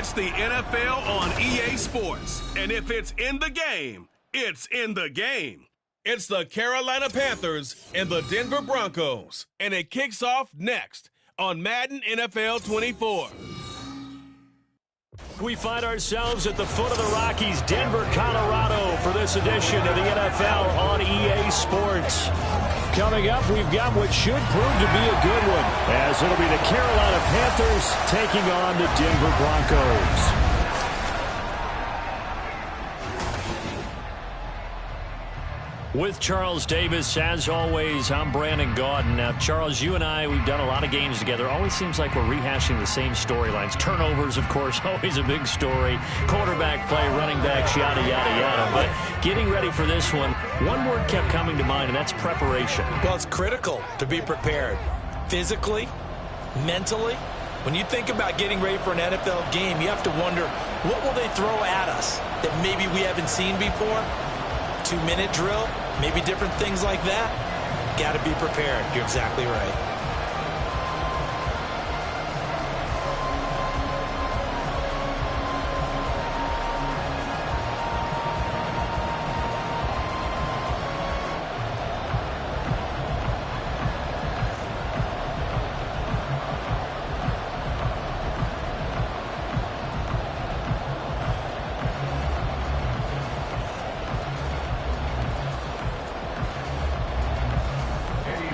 Watch the NFL on EA Sports. And if it's in the game, it's in the game. It's the Carolina Panthers and the Denver Broncos. And it kicks off next on Madden NFL 24. We find ourselves at the foot of the Rockies, Denver, Colorado, for this edition of the NFL on EA Sports. Coming up, we've got what should prove to be a good one, as it'll be the Carolina Panthers taking on the Denver Broncos. With Charles Davis, as always, I'm Brandon Gaudin. Now, Charles, you and I, we've done a lot of games together. Always seems like we're rehashing the same storylines. Turnovers, of course, always a big story. Quarterback play, running backs, yada, yada, yada. But getting ready for this one word kept coming to mind, and that's preparation. Well, it's critical to be prepared. Physically, mentally. When you think about getting ready for an NFL game, you have to wonder, what will they throw at us that maybe we haven't seen before? 2-minute drill, maybe different things like that. Got to be prepared. You're exactly right.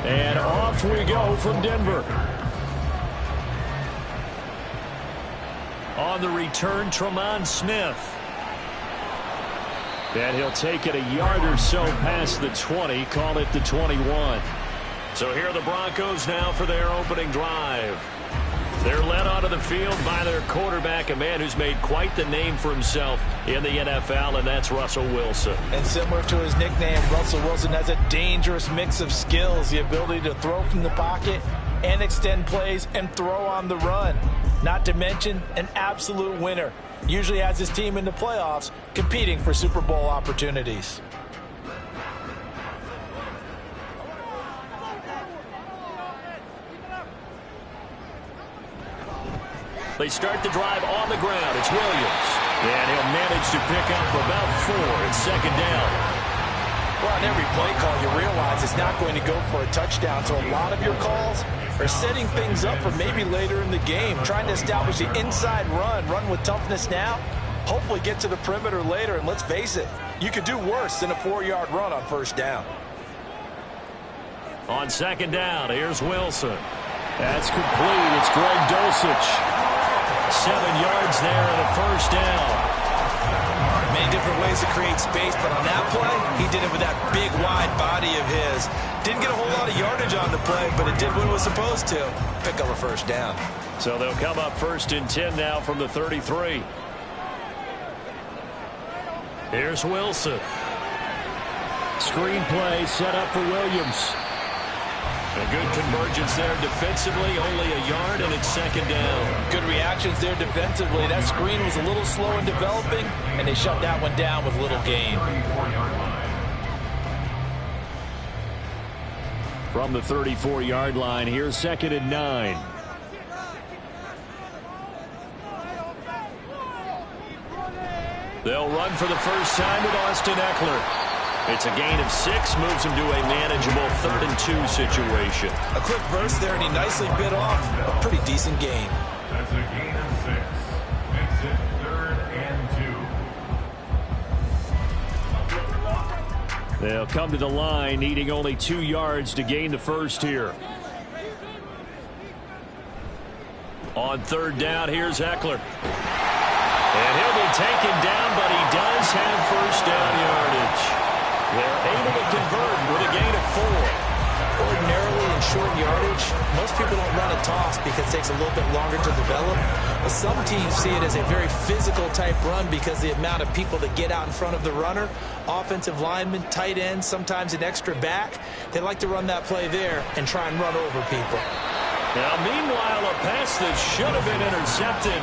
And off we go from Denver. On the return, Tremont Smith. And he'll take it a yard or so past the 20, call it the 21. So here are the Broncos now for their opening drive. They're led onto the field by their quarterback, a man who's made quite the name for himself in the NFL, and that's Russell Wilson. And similar to his nickname, Russell Wilson has a dangerous mix of skills, the ability to throw from the pocket and extend plays and throw on the run. Not to mention an absolute winner. Usually has his team in the playoffs competing for Super Bowl opportunities. They start the drive on the ground. It's Williams. And he'll manage to pick up about 4. It's second down. Well, on every play call, you realize it's not going to go for a touchdown. So a lot of your calls are setting things up for maybe later in the game, trying to establish the inside run with toughness now, hopefully get to the perimeter later. And let's face it, you could do worse than a 4-yard run on first down. On second down, here's Wilson. That's complete. It's Greg Dulcich. 7 yards there and a first down. Many different ways to create space, but on that play, he did it with that big, wide body of his. Didn't get a whole lot of yardage on the play, but it did what it was supposed to. Pick up a first down. So they'll come up 1st and 10 now from the 33. Here's Wilson. Screen play set up for Williams. A good convergence there defensively, only a yard, and it's second down. Good reactions there defensively. That screen was a little slow in developing, and they shut that one down with little gain. From the 34-yard line, here's 2nd and 9. They'll run for the first time with Austin Eckler. It's a gain of 6, moves him to a manageable 3rd and 2 situation. A quick burst there, and he nicely bit off a pretty decent gain. That's a gain of 6. Makes it 3rd and 2. They'll come to the line, needing only 2 yards to gain the first here. On 3rd down, here's Eckler. And he'll be taken down, but he does have first down yardage. They're able to convert with a gain of 4. Ordinarily in short yardage, most people don't run a toss because it takes a little bit longer to develop. But some teams see it as a very physical type run because the amount of people that get out in front of the runner, offensive linemen, tight ends, sometimes an extra back, they like to run that play there and try and run over people. Now, meanwhile, a pass that should have been intercepted,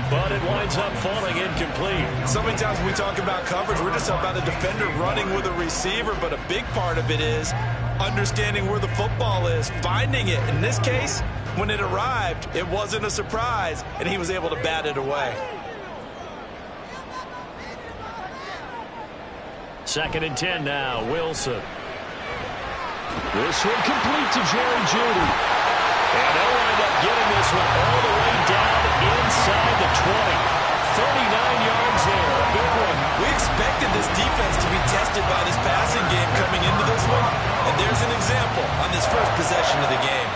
but it winds up falling incomplete. So many times when we talk about coverage, we're just about a defender running with a receiver, but a big part of it is understanding where the football is, finding it. In this case, when it arrived, it wasn't a surprise, and he was able to bat it away. 2nd and 10 now. Wilson. This one complete to Jerry Jeudy. And they'll wind up getting this one all the way down inside the 20. 39 yards there. A big one. We expected this defense to be tested by this passing game coming into this one. And there's an example on this first possession of the game.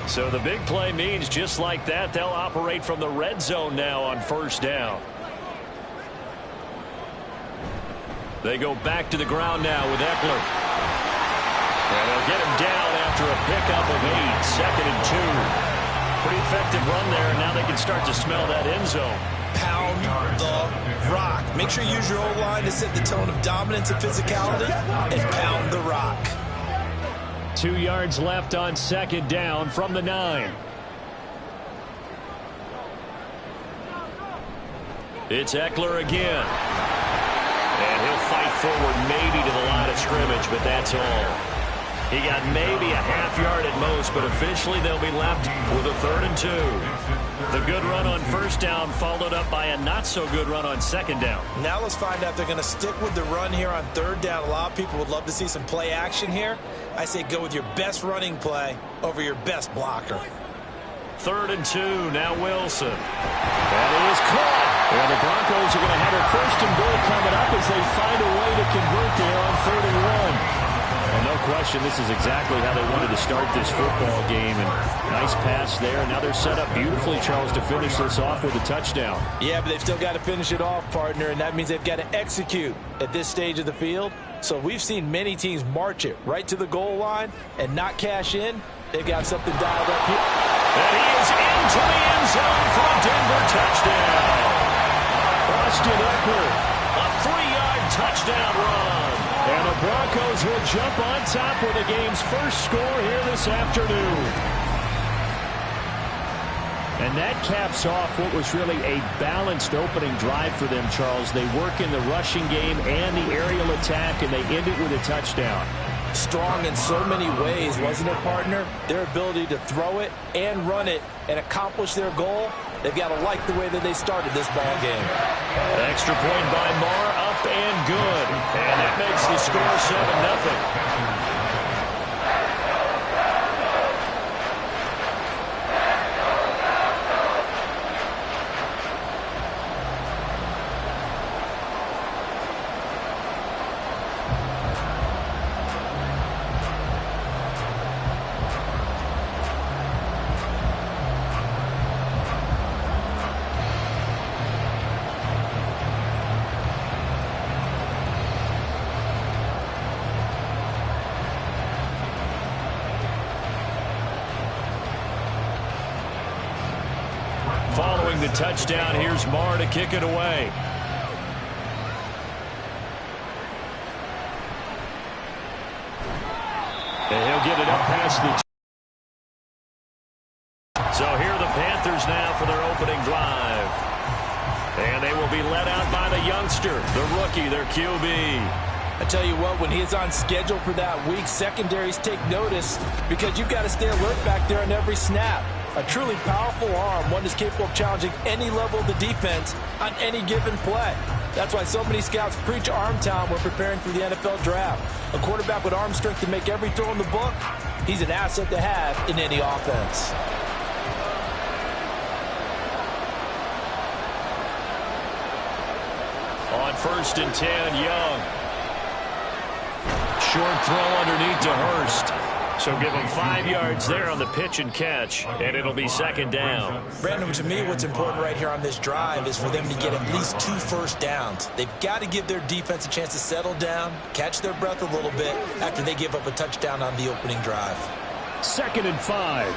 So the big play means just like that, they'll operate from the red zone now on 1st down. They go back to the ground now with Eckler. And they'll get him down after a pickup of 8. 2nd and 2. Pretty effective run there, and now they can start to smell that end zone. Pound the rock. Make sure you use your O-line to set the tone of dominance and physicality, and pound the rock. 2 yards left on 2nd down from the 9. It's Eckler again. And he'll fight forward maybe to the line of scrimmage, but that's all. He got maybe a half yard at most, but officially they'll be left with a 3rd and 2. The good run on 1st down followed up by a not-so-good run on 2nd down. Now let's find out if they're going to stick with the run here on 3rd down. A lot of people would love to see some play action here. I say go with your best running play over your best blocker. 3rd and 2, now Wilson. And it is caught. And the Broncos are going to have a 1st and goal coming up as they find a way to convert there on 3rd and 1. And no question, this is exactly how they wanted to start this football game. And nice pass there. Now they're set up beautifully, Charles, to finish this off with a touchdown. Yeah, but they've still got to finish it off, partner, and that means they've got to execute at this stage of the field. So we've seen many teams march it right to the goal line and not cash in. They've got something dialed up here. And he is into the end zone for a Denver touchdown. Austin Eckler, a 3-yard touchdown run. And the Broncos will jump on top with the game's first score here this afternoon. And that caps off what was really a balanced opening drive for them, Charles. They work in the rushing game and the aerial attack, and they end it with a touchdown. Strong in so many ways, wasn't it, partner? Their ability to throw it and run it and accomplish their goal, they've got to like the way that they started this ball game. Extra point by Marr, up and good. And that makes the score 7-0. Following the touchdown, here's Marr to kick it away. And he'll get it up past the... So here are the Panthers now for their opening drive. And they will be led out by the youngster, the rookie, their QB. I tell you what, when he's on schedule for that week, secondaries take notice because you've got to stay alert back there on every snap. A truly powerful arm, one that's capable of challenging any level of the defense on any given play. That's why so many scouts preach arm talent when preparing for the NFL draft. A quarterback with arm strength to make every throw in the book, he's an asset to have in any offense. On 1st and 10, Young. Short throw underneath to Hurst. So give them 5 yards there on the pitch and catch, and it'll be 2nd down. Brandon, to me, what's important right here on this drive is for them to get at least 2 first downs. They've got to give their defense a chance to settle down, catch their breath a little bit after they give up a touchdown on the opening drive. 2nd and 5.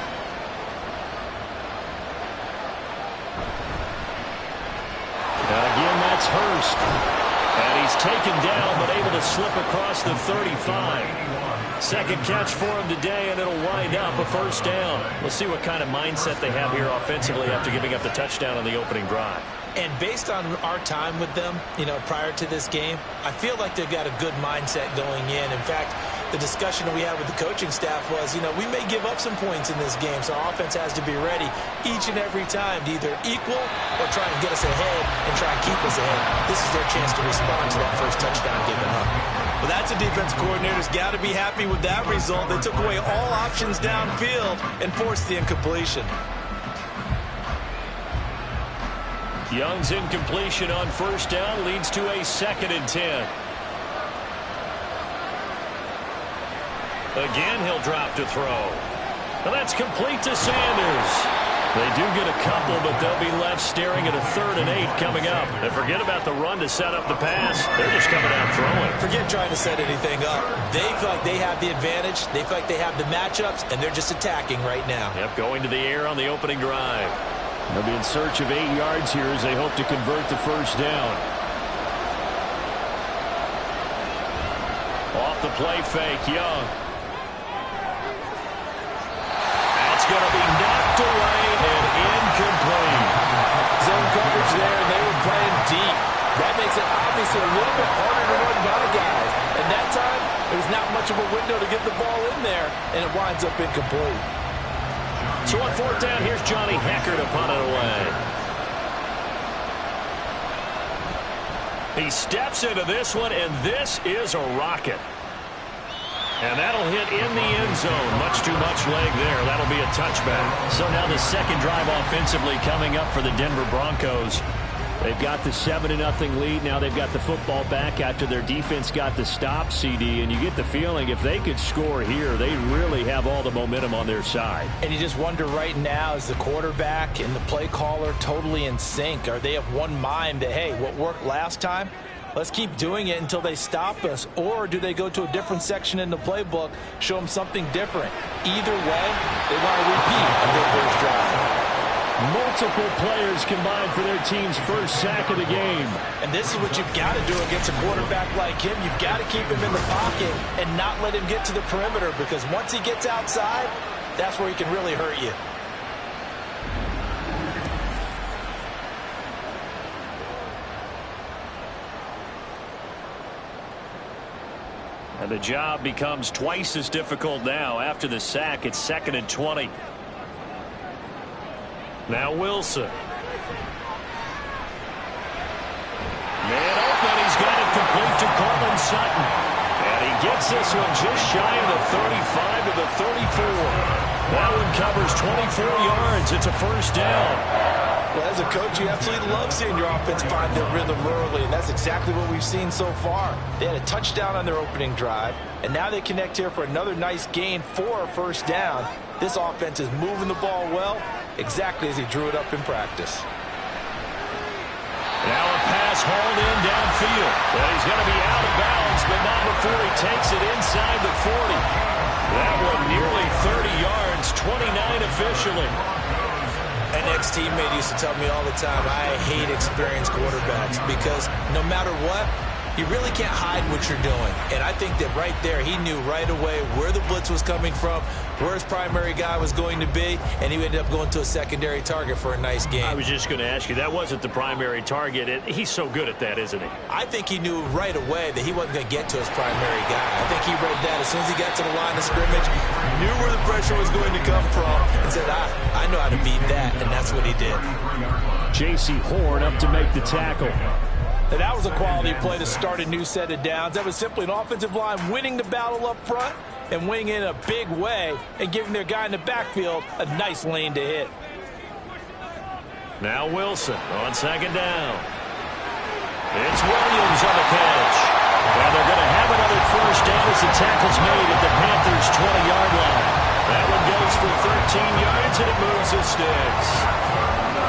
Again, that's Hurst. And he's taken down, but able to slip across the 35. Second catch for him today, and it'll wind up a 1st down. We'll see what kind of mindset they have here offensively after giving up the touchdown on the opening drive. And based on our time with them, prior to this game, I feel like they've got a good mindset going in. In fact, the discussion that we had with the coaching staff was, we may give up some points in this game, so our offense has to be ready each and every time to either equal or try and get us ahead and try and keep us ahead. This is their chance to respond to that first touchdown given up. Well, that's a defense coordinator's got to be happy with that result. They took away all options downfield and forced the incompletion. Young's incompletion on first down leads to a 2nd and 10. Again, he'll drop to throw. And that's complete to Sanders. They do get a couple, but they'll be left staring at a 3rd and 8 coming up. And forget about the run to set up the pass. They're just coming out throwing. Forget trying to set anything up. They feel like they have the advantage. They feel like they have the matchups, and they're just attacking right now. Yep, going to the air on the opening drive. They'll be in search of 8 yards here as they hope to convert the first down. Off the play fake, Young. That's going to be knocked away and incomplete. Zone coverage there, and they were playing deep. That makes it obviously a little bit harder to run by guys. And that time, there's not much of a window to get the ball in there, and it winds up incomplete. So on 4th down, here's Johnny Hecker to punt it away. He steps into this one, and this is a rocket. And that'll hit in the end zone. Much too much leg there. That'll be a touchback. So now the second drive offensively coming up for the Denver Broncos. They've got the 7-0 lead. Now they've got the football back after their defense got the stop, CD. And you get the feeling if they could score here, they really have all the momentum on their side. And you just wonder right now, is the quarterback and the play caller totally in sync? Are they of one mind that, hey, what worked last time? Let's keep doing it until they stop us. Or do they go to a different section in the playbook, show them something different? Either way, they want to repeat on their first drive. Multiple players combined for their team's first sack of the game. And this is what you've got to do against a quarterback like him. You've got to keep him in the pocket and not let him get to the perimeter, because once he gets outside, that's where he can really hurt you. And the job becomes twice as difficult now. After the sack, it's 2nd and 20. Now Wilson. Man open, he's got it complete to Courtland Sutton. And he gets this one just shy of the 35 to the 34. That one covers 24 yards. It's a first down. Well, as a coach, you absolutely love seeing your offense find their rhythm early, and that's exactly what we've seen so far. They had a touchdown on their opening drive, and now they connect here for another nice gain for a first down. This offense is moving the ball well, exactly as he drew it up in practice. Now a pass hauled in downfield. Well, he's going to be out of bounds, but not before he takes it inside the 40. That one nearly 30 yards, 29 officially. An ex-teammate used to tell me all the time, I hate experienced quarterbacks because no matter what, you really can't hide what you're doing. And I think that right there, he knew right away where the blitz was coming from, where his primary guy was going to be, and he ended up going to a secondary target for a nice game. I was just going to ask you, that wasn't the primary target. He's so good at that, isn't he? I think he knew right away that he wasn't going to get to his primary guy. I think he read that as soon as he got to the line of scrimmage, knew where the pressure was going to come from, and said, I know how to beat that, and that's what he did. J.C. Horn up to make the tackle. Now, that was a quality play to start a new set of downs. That was simply an offensive line winning the battle up front and winning in a big way and giving their guy in the backfield a nice lane to hit. Now Wilson on second down. It's Williams on the catch. Well, they're going to have another first down as the tackle's made at the Panthers' 20-yard line. That one goes for 13 yards, and it moves the sticks.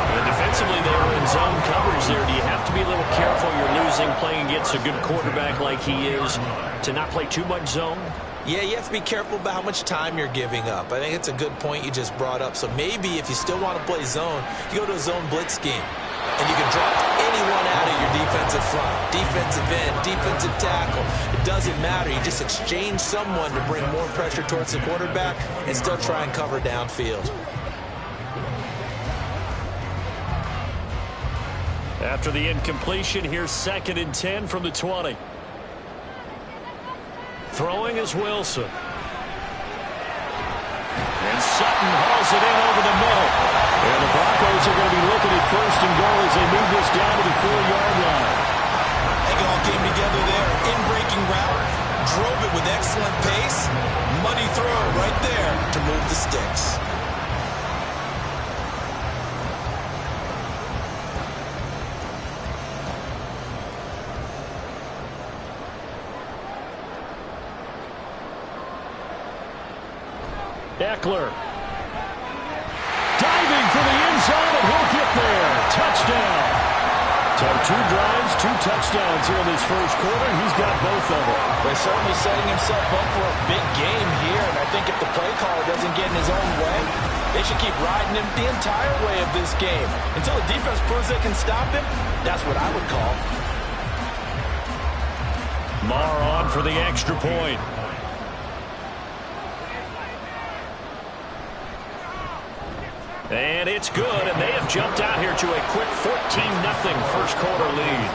And defensively, they were in zone coverage there. Do you have to be a little careful? You're losing, playing against a good quarterback like he is, to not play too much zone? Yeah, you have to be careful about how much time you're giving up. I think it's a good point you just brought up. So maybe if you still want to play zone, you go to a zone blitz scheme. And you can drop anyone out of your defensive front, defensive end, defensive tackle. It doesn't matter. You just exchange someone to bring more pressure towards the quarterback and still try and cover downfield. After the incompletion, here's 2nd and 10 from the 20. Throwing is Wilson. And Sutton hauls it in over the middle. And the Broncos are going to be looking at first and goal as they move this down to the 4-yard line. They all came together there. In-breaking route. Drove it with excellent pace. Money throw right there to move the sticks. Eckler. Diving for the end zone, and he'll get there. Touchdown. So 2 drives, 2 touchdowns here in this first quarter. He's got both of them. They're certainly setting himself up for a big game here, and I think if the play caller doesn't get in his own way, they should keep riding him the entire way of this game. Until the defense proves they can stop him, that's what I would call. Marr on for the extra point. And it's good, and they have jumped out here to a quick 14-0 first quarter lead.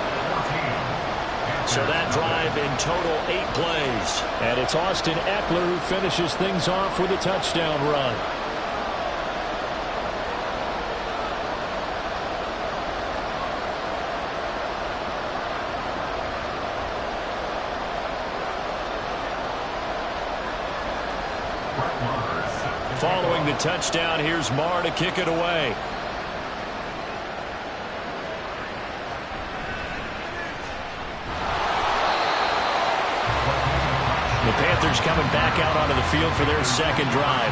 So that drive in total 8 plays. And it's Austin Eckler who finishes things off with a touchdown run. Following the touchdown, here's Marr to kick it away. The Panthers coming back out onto the field for their second drive.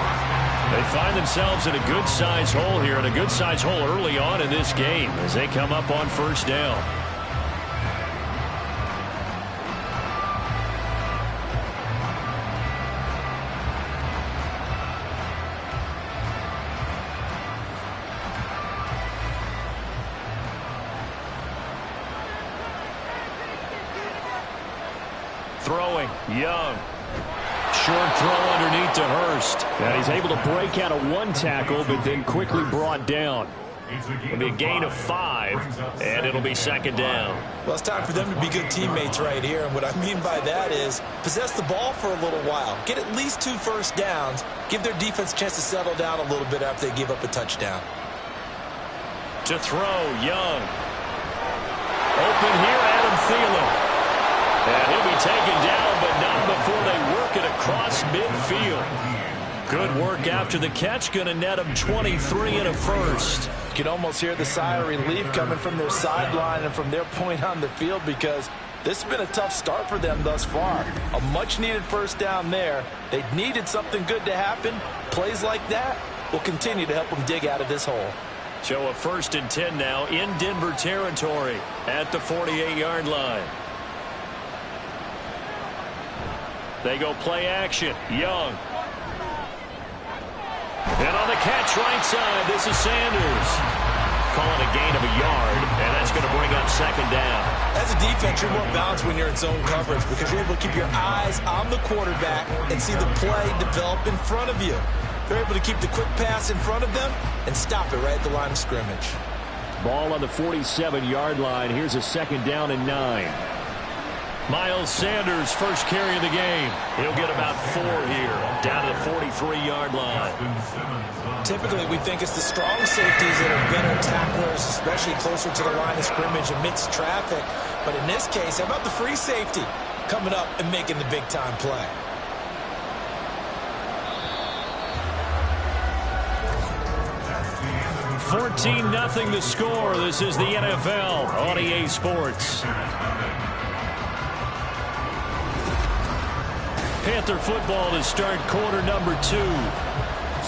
They find themselves in a good-sized hole here, and a good-sized hole early on in this game as they come up on first down. Throwing, Young. Short throw underneath to Hurst. And he's able to break out of 1 tackle, but then quickly brought down. It'll be a gain of 5, and it'll be second down. Well, it's time for them to be good teammates right here, and what I mean by that is possess the ball for a little while. Get at least 2 first downs. Give their defense a chance to settle down a little bit after they give up a touchdown. To throw, Young. Open here, Adam Thielen. And he'll be taken down, but not before they work it across midfield. Good work after the catch. Going to net him 23 and a first. You can almost hear the sigh of relief coming from their sideline and from their point on the field, because this has been a tough start for them thus far. A much-needed first down there. They needed something good to happen. Plays like that will continue to help them dig out of this hole. So a 1st and 10 now in Denver territory at the 48-yard line. They go play action. Young. And on the catch right side, this is Sanders. Calling a gain of a yard, and that's going to bring up second down. As a defense, you're more balanced when you're in zone coverage because you're able to keep your eyes on the quarterback and see the play develop in front of you. They're able to keep the quick pass in front of them and stop it right at the line of scrimmage. Ball on the 47-yard line. Here's a 2nd down and 9. Miles Sanders, first carry of the game. He'll get about 4 here, down to the 43-yard line. Typically, we think it's the strong safeties that are better tacklers, especially closer to the line of scrimmage amidst traffic. But in this case, how about the free safety coming up and making the big-time play? $14-0 the score. This is the NFL on EA Sports. Panther football to start quarter number 2.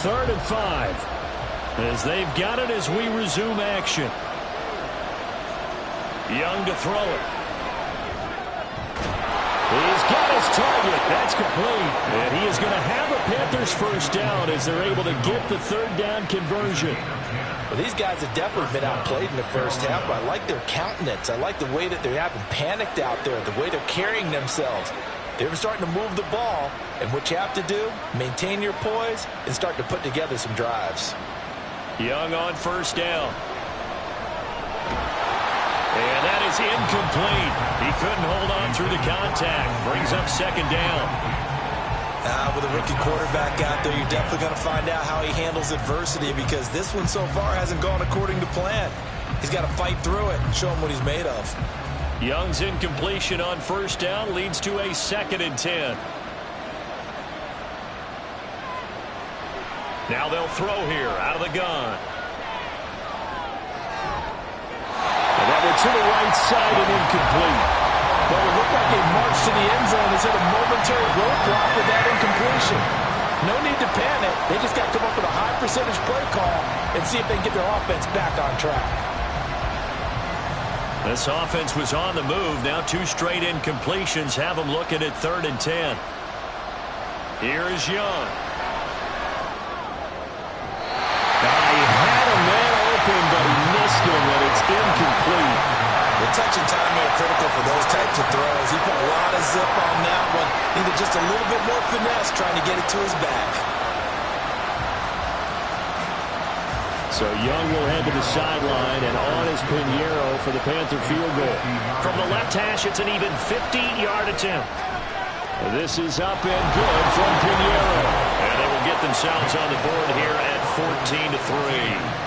3rd and 5. As they've got it as we resume action. Young to throw it. He's got his target. That's complete. And he is going to have a Panthers first down as they're able to get the 3rd down conversion. Well, these guys have definitely been outplayed in the first half, but I like their countenance. I like the way that they haven't panicked out there, the way they're carrying themselves. They're starting to move the ball, and what you have to do, maintain your poise and start to put together some drives. Young on first down. And that is incomplete. He couldn't hold on through the contact. Brings up second down. With a rookie quarterback out there, you're definitely going to find out how he handles adversity, because this one so far hasn't gone according to plan. He's got to fight through it and show him what he's made of. Young's incompletion on first down leads to a 2nd and 10. Now they'll throw here out of the gun. And that one to the right side and incomplete. Well, it looked like a march to the end zone has hit a momentary roadblock with that incompletion. No need to panic. They just got to come up with a high percentage play call and see if they can get their offense back on track. This offense was on the move. Now 2 straight incompletions have them looking at 3rd and 10. Here is Young. He had a man open, but he missed him, and it's incomplete. The touch and timing are critical for those types of throws. He put a lot of zip on that one. Needed just a little bit more finesse trying to get it to his back. So Young will head to the sideline, and on is Pinheiro for the Panther field goal. From the left hash, it's an even 50-yard attempt. This is up and good from Pinheiro. And they will get themselves on the board here at 14-3.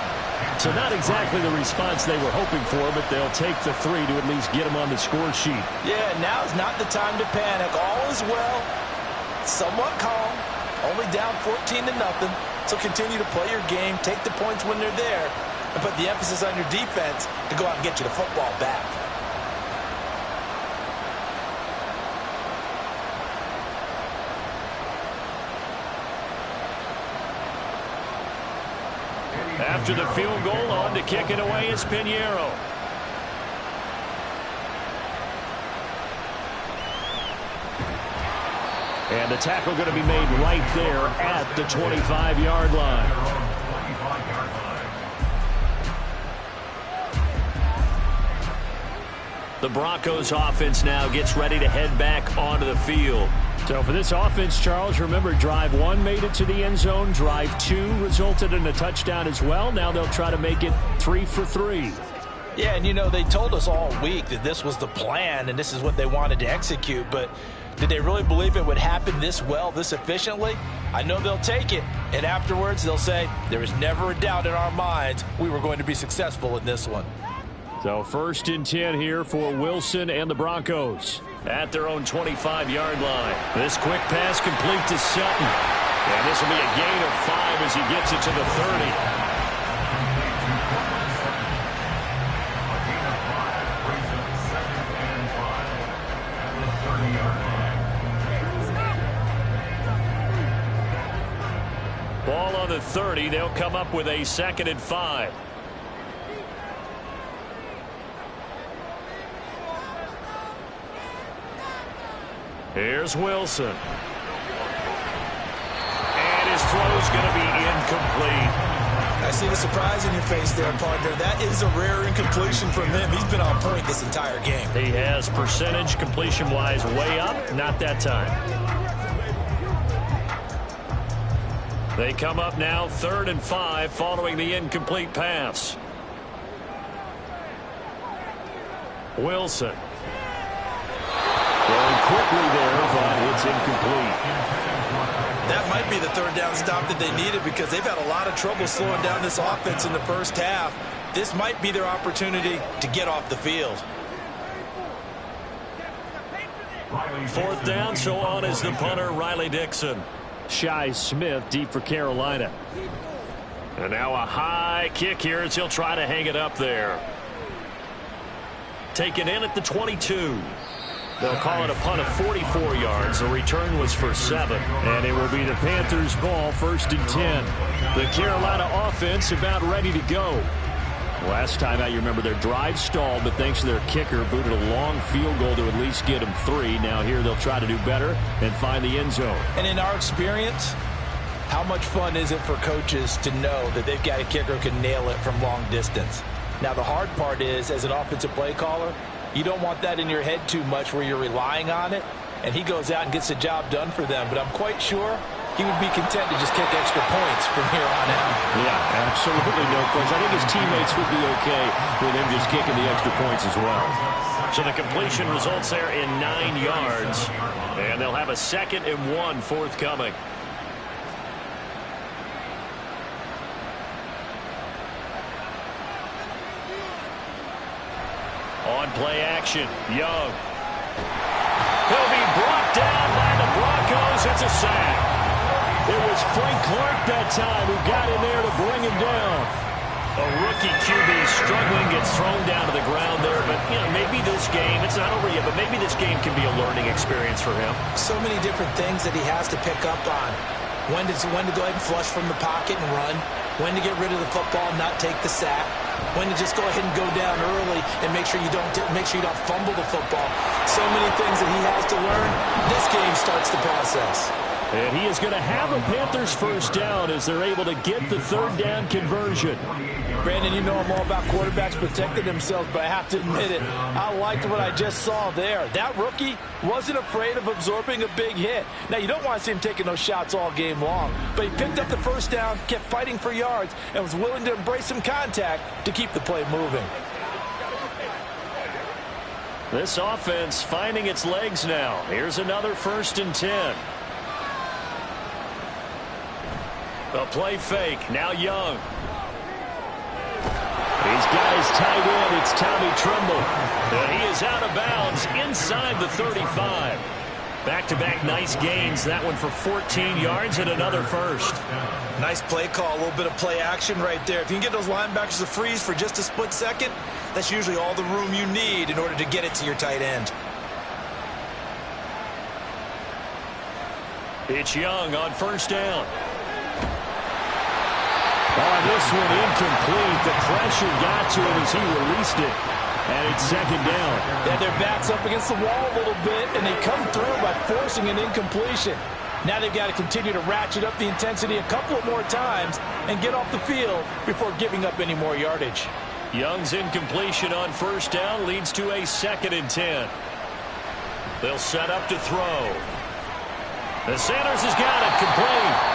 So not exactly the response they were hoping for, but they'll take the 3 to at least get them on the score sheet. Yeah, now is not the time to panic. All is well. Somewhat calm. Only down 14-0. So continue to play your game, take the points when they're there, and put the emphasis on your defense to go out and get you the football back. After the field goal, on to kick it away is Pinheiro. And the tackle going to be made right there at the 25-yard line. The Broncos offense now gets ready to head back onto the field. So for this offense, Charles, remember, drive 1 made it to the end zone. Drive 2 resulted in a touchdown as well. Now they'll try to make it 3 for 3. Yeah, and you know, they told us all week that this was the plan and this is what they wanted to execute, but did they really believe it would happen this well, this efficiently? I know they'll take it, and afterwards they'll say, there was never a doubt in our minds we were going to be successful in this one. So 1st and 10 here for Wilson and the Broncos. At their own 25-yard line. This quick pass complete to Sutton. And this will be a gain of 5 as he gets it to the 30. Ball on the 30. They'll come up with a 2nd and 5. Here's Wilson. And his throw's going to be incomplete. I see the surprise in your face there, partner. That is a rare incompletion from him. He's been on point this entire game. He has percentage completion-wise way up. Not that time. They come up now 3rd and 5 following the incomplete pass. Wilson. Going quickly there, but it's incomplete. That might be the 3rd down stop that they needed, because they've had a lot of trouble slowing down this offense in the first half. This might be their opportunity to get off the field. 4th down, so on is the punter, Riley Dixon. Shi Smith deep for Carolina. And now a high kick here as he'll try to hang it up there. Taken in at the 22. They'll call it a punt of 44 yards. The return was for 7. And it will be the Panthers' ball, 1st and 10. The Carolina offense about ready to go. Last time out, you remember their drive stalled, but thanks to their kicker, booted a long field goal to at least get them 3. Now here they'll try to do better and find the end zone. And in our experience, how much fun is it for coaches to know that they've got a kicker who can nail it from long distance? Now the hard part is, as an offensive play caller, you don't want that in your head too much where you're relying on it, and he goes out and gets the job done for them. But I'm quite sure he would be content to just kick extra points from here on out. Yeah, absolutely no question. I think his teammates would be okay with him just kicking the extra points as well. So the completion results there in 9 yards, and they'll have a 2nd and 1 forthcoming. On play action, Young. He'll be brought down by the Broncos. It's a sack. It was Frank Clark that time who got in there to bring him down. A rookie QB struggling, gets thrown down to the ground there. But, you know, maybe this game, it's not over yet, but maybe this game can be a learning experience for him. So many different things that he has to pick up on. When to go ahead and flush from the pocket and run. When to get rid of the football and not take the sack. When to just go ahead and go down early and make sure you don't fumble the football. So many things that he has to learn. This game starts the process. And he is going to have a Panthers first down as they're able to get the 3rd down conversion. Brandon, you know I'm all about quarterbacks protecting themselves, but I have to admit it. I liked what I just saw there. That rookie wasn't afraid of absorbing a big hit. Now, you don't want to see him taking those shots all game long, but he picked up the first down, kept fighting for yards, and was willing to embrace some contact to keep the play moving. This offense finding its legs now. Here's another 1st and 10. A play fake. Now Young. He's got his tight end. It's Tommy Tremble. And he is out of bounds inside the 35. Back-to-back nice gains. That one for 14 yards and another first. Nice play call. A little bit of play action right there. If you can get those linebackers to freeze for just a split second, that's usually all the room you need in order to get it to your tight end. It's Young on 1st down. Oh, this one incomplete. The pressure got to him as he released it. And it's 2nd down. Yeah, their back's up against the wall a little bit, and they come through by forcing an incompletion. Now they've got to continue to ratchet up the intensity a couple of more times and get off the field before giving up any more yardage. Young's incompletion on 1st down leads to a 2nd and 10. They'll set up to throw. And Sanders has got it, complete.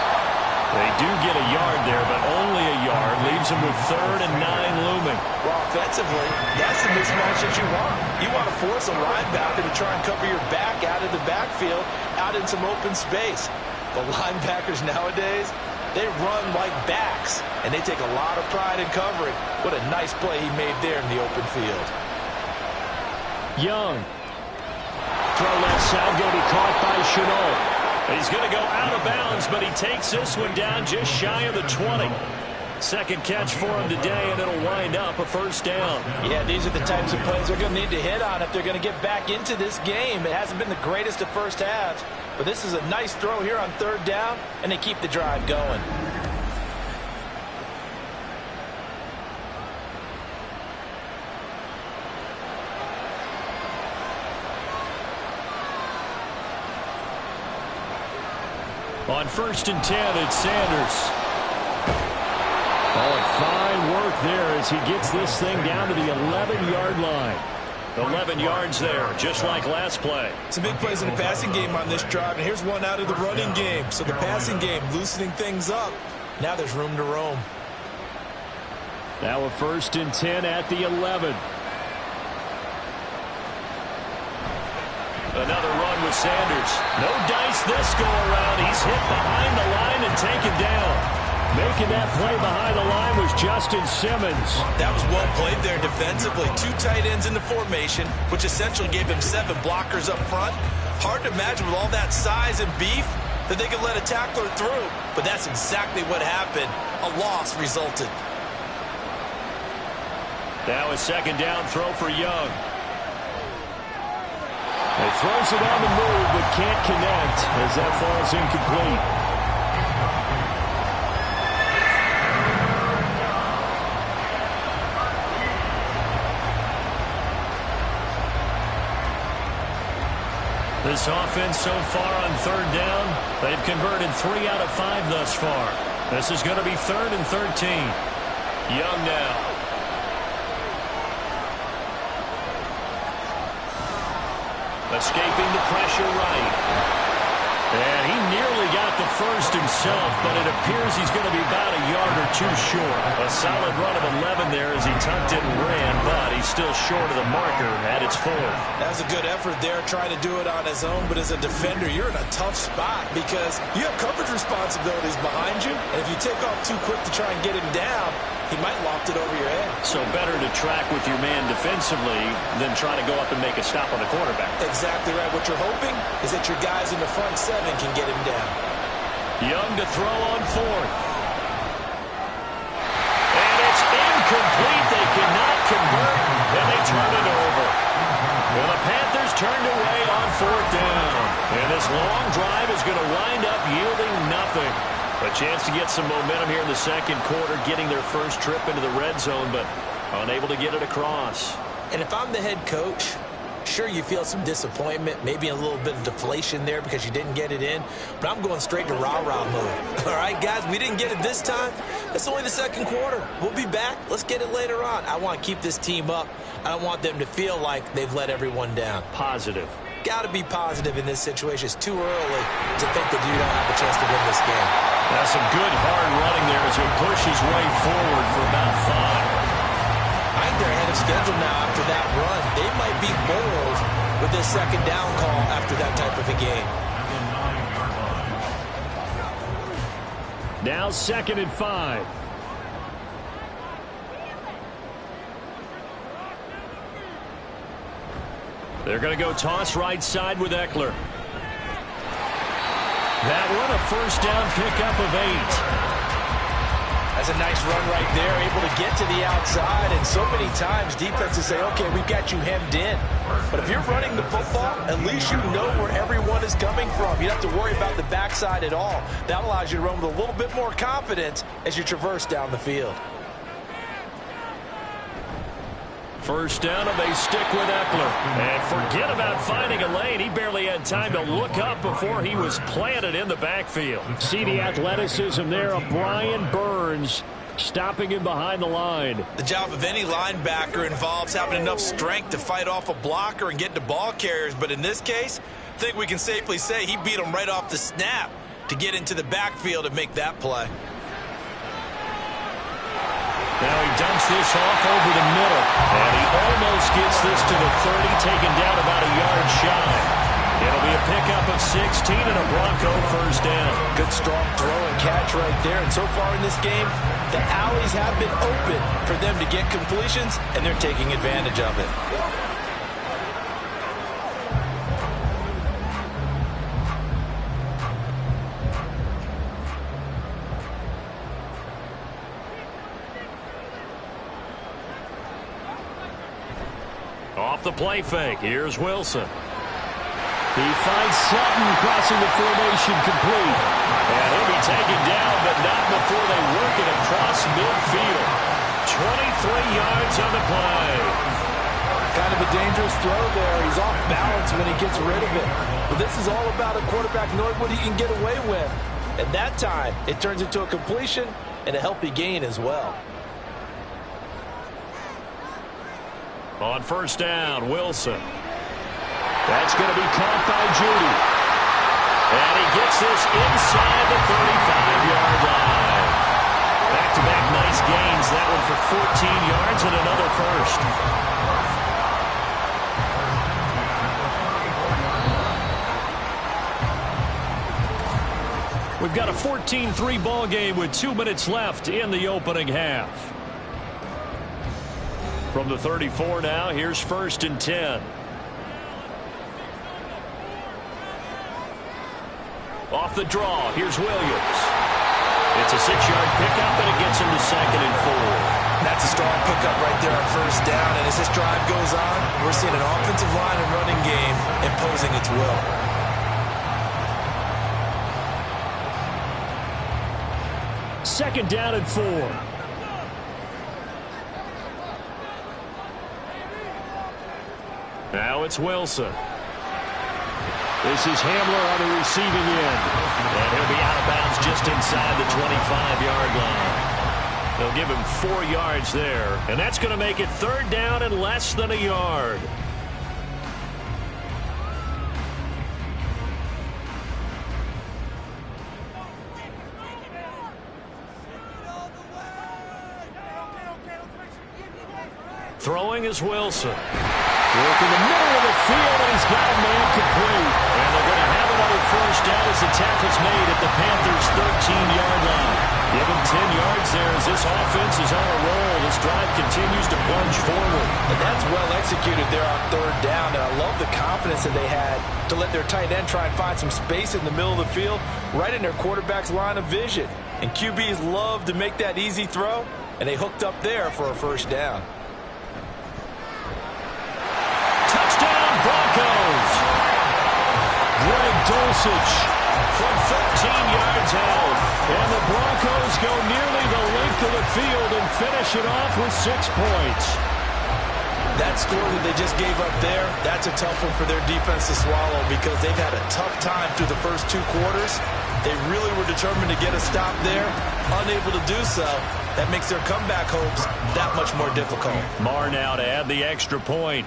They do get a yard there, but only a yard. Leaves them with 3rd and 9 looming. Well, offensively, that's the mismatch that you want. You want to force a linebacker to try and cover your back out of the backfield, out in some open space. The linebackers nowadays, they run like backs, and they take a lot of pride in covering. What a nice play he made there in the open field. Young. Throw left side, going to be caught by Chenault. He's going to go out of bounds, but he takes this one down just shy of the 20. 2nd catch for him today, and it'll wind up a 1st down. Yeah, these are the types of plays they're going to need to hit on if they're going to get back into this game. It hasn't been the greatest of first halves, but this is a nice throw here on 3rd down, and they keep the drive going. On 1st and 10, it's Sanders. Oh, and fine work there as he gets this thing down to the 11-yard line. 11 yards there, just like last play. Some big plays in the passing game on this drive, and here's one out of the running game. So the passing game loosening things up. Now there's room to roam. Now a 1st and 10 at the 11. Another run with Sanders. No dice this go around. He's hit behind the line and taken down. Making that play behind the line was Justin Simmons. That was well played there defensively. 2 tight ends in the formation, which essentially gave him 7 blockers up front. Hard to imagine with all that size and beef that they could let a tackler through. But that's exactly what happened. A loss resulted. Now a 2nd down throw for Young. He throws it on the move, but can't connect as that falls incomplete. This offense so far on 3rd down, they've converted 3 out of 5 thus far. This is going to be 3rd and 13. Young now. Escaping the pressure right. And he nearly got the first himself, but it appears he's going to be about a yard or two short. A solid run of 11 there as he tucked it and ran, but he's still short of the marker at its fourth. That was a good effort there, trying to do it on his own, but as a defender, you're in a tough spot because you have coverage responsibilities behind you, and if you take off too quick to try and get him down, he might loft it over your head. So better to track with your man defensively than try to go up and make a stop on the quarterback. Exactly right. What you're hoping is that your guys in the front seven can get him down. Young to throw on fourth. And it's incomplete. They cannot convert, and they turn it over. Well, the Panthers turned away on fourth down. And this long drive is going to wind up yielding nothing. A chance to get some momentum here in the second quarter, getting their first trip into the red zone, but unable to get it across. And if I'm the head coach, sure, you feel some disappointment, maybe a little bit of deflation there because you didn't get it in, but I'm going straight to rah-rah mode. All right, guys, we didn't get it this time. It's only the second quarter. We'll be back. Let's get it later on. I want to keep this team up. I don't want them to feel like they've let everyone down. Positive. Got to be positive in this situation. It's too early to think that you don't have a chance to win this game. That's some good hard running there as he pushes his way forward for about 5. I think they're ahead of schedule now after that run. They might be bold with this second down call after that type of a game. Now 2nd and 5. They're going to go toss right side with Eckler. That one a first down pickup of 8. That's a nice run right there, able to get to the outside, and so many times defenses say, okay, we've got you hemmed in. But if you're running the football, at least you know where everyone is coming from. You don't have to worry about the backside at all. That allows you to run with a little bit more confidence as you traverse down the field. First down, and they stick with Eckler. And forget about finding a lane. He barely had time to look up before he was planted in the backfield. See the athleticism there of Brian Burns stopping him behind the line. The job of any linebacker involves having enough strength to fight off a blocker and get to ball carriers. But in this case, I think we can safely say he beat him right off the snap to get into the backfield and make that play. Now he dumps this off over the middle. And he almost gets this to the 30, taken down about a yard shy. It'll be a pickup of 16 and a Bronco first down. Good strong throw and catch right there. And so far in this game, the alleys have been open for them to get completions, and they're taking advantage of it. Off the play fake, here's Wilson. He finds Sutton crossing the formation complete. And he'll be taken down, but not before they work it across midfield. 23 yards on the play. Kind of a dangerous throw there. He's off balance when he gets rid of it. But this is all about a quarterback knowing what he can get away with. At that time, it turns into a completion and a healthy gain as well. On first down, Wilson. That's going to be caught by Judy. And he gets this inside the 35-yard line. Back-to-back nice gains. That one for 14 yards and another first. We've got a 14-3 ball game with 2 minutes left in the opening half. From the 34 now, here's 1st and 10. Off the draw, here's Williams. It's a 6-yard pickup, and it gets him to 2nd and 4. That's a strong pickup right there on first down. And as this drive goes on, we're seeing an offensive line and running game imposing its will. Second down and 4. Now it's Wilson. This is Hamler on the receiving end. And he'll be out of bounds just inside the 25-yard line. They'll give him 4 yards there. And that's going to make it 3rd down and less than a yard. Throwing is Wilson. Work in the middle of the field, and he's got a man complete. And they're going to have another first down as the tackle's made at the Panthers' 13-yard line. Give him 10 yards there as this offense is on a roll. This drive continues to plunge forward. And that's well executed there on third down. And I love the confidence that they had to let their tight end try and find some space in the middle of the field, right in their quarterback's line of vision. And QBs love to make that easy throw, and they hooked up there for a first down. Touchdown, Broncos! Greg Dulcich from 13 yards out. And the Broncos go nearly the length of the field and finish it off with 6 points. That score that they just gave up there, that's a tough one for their defense to swallow because they've had a tough time through the first 2 quarters. They really were determined to get a stop there, unable to do so. That makes their comeback hopes that much more difficult. Marr now to add the extra point.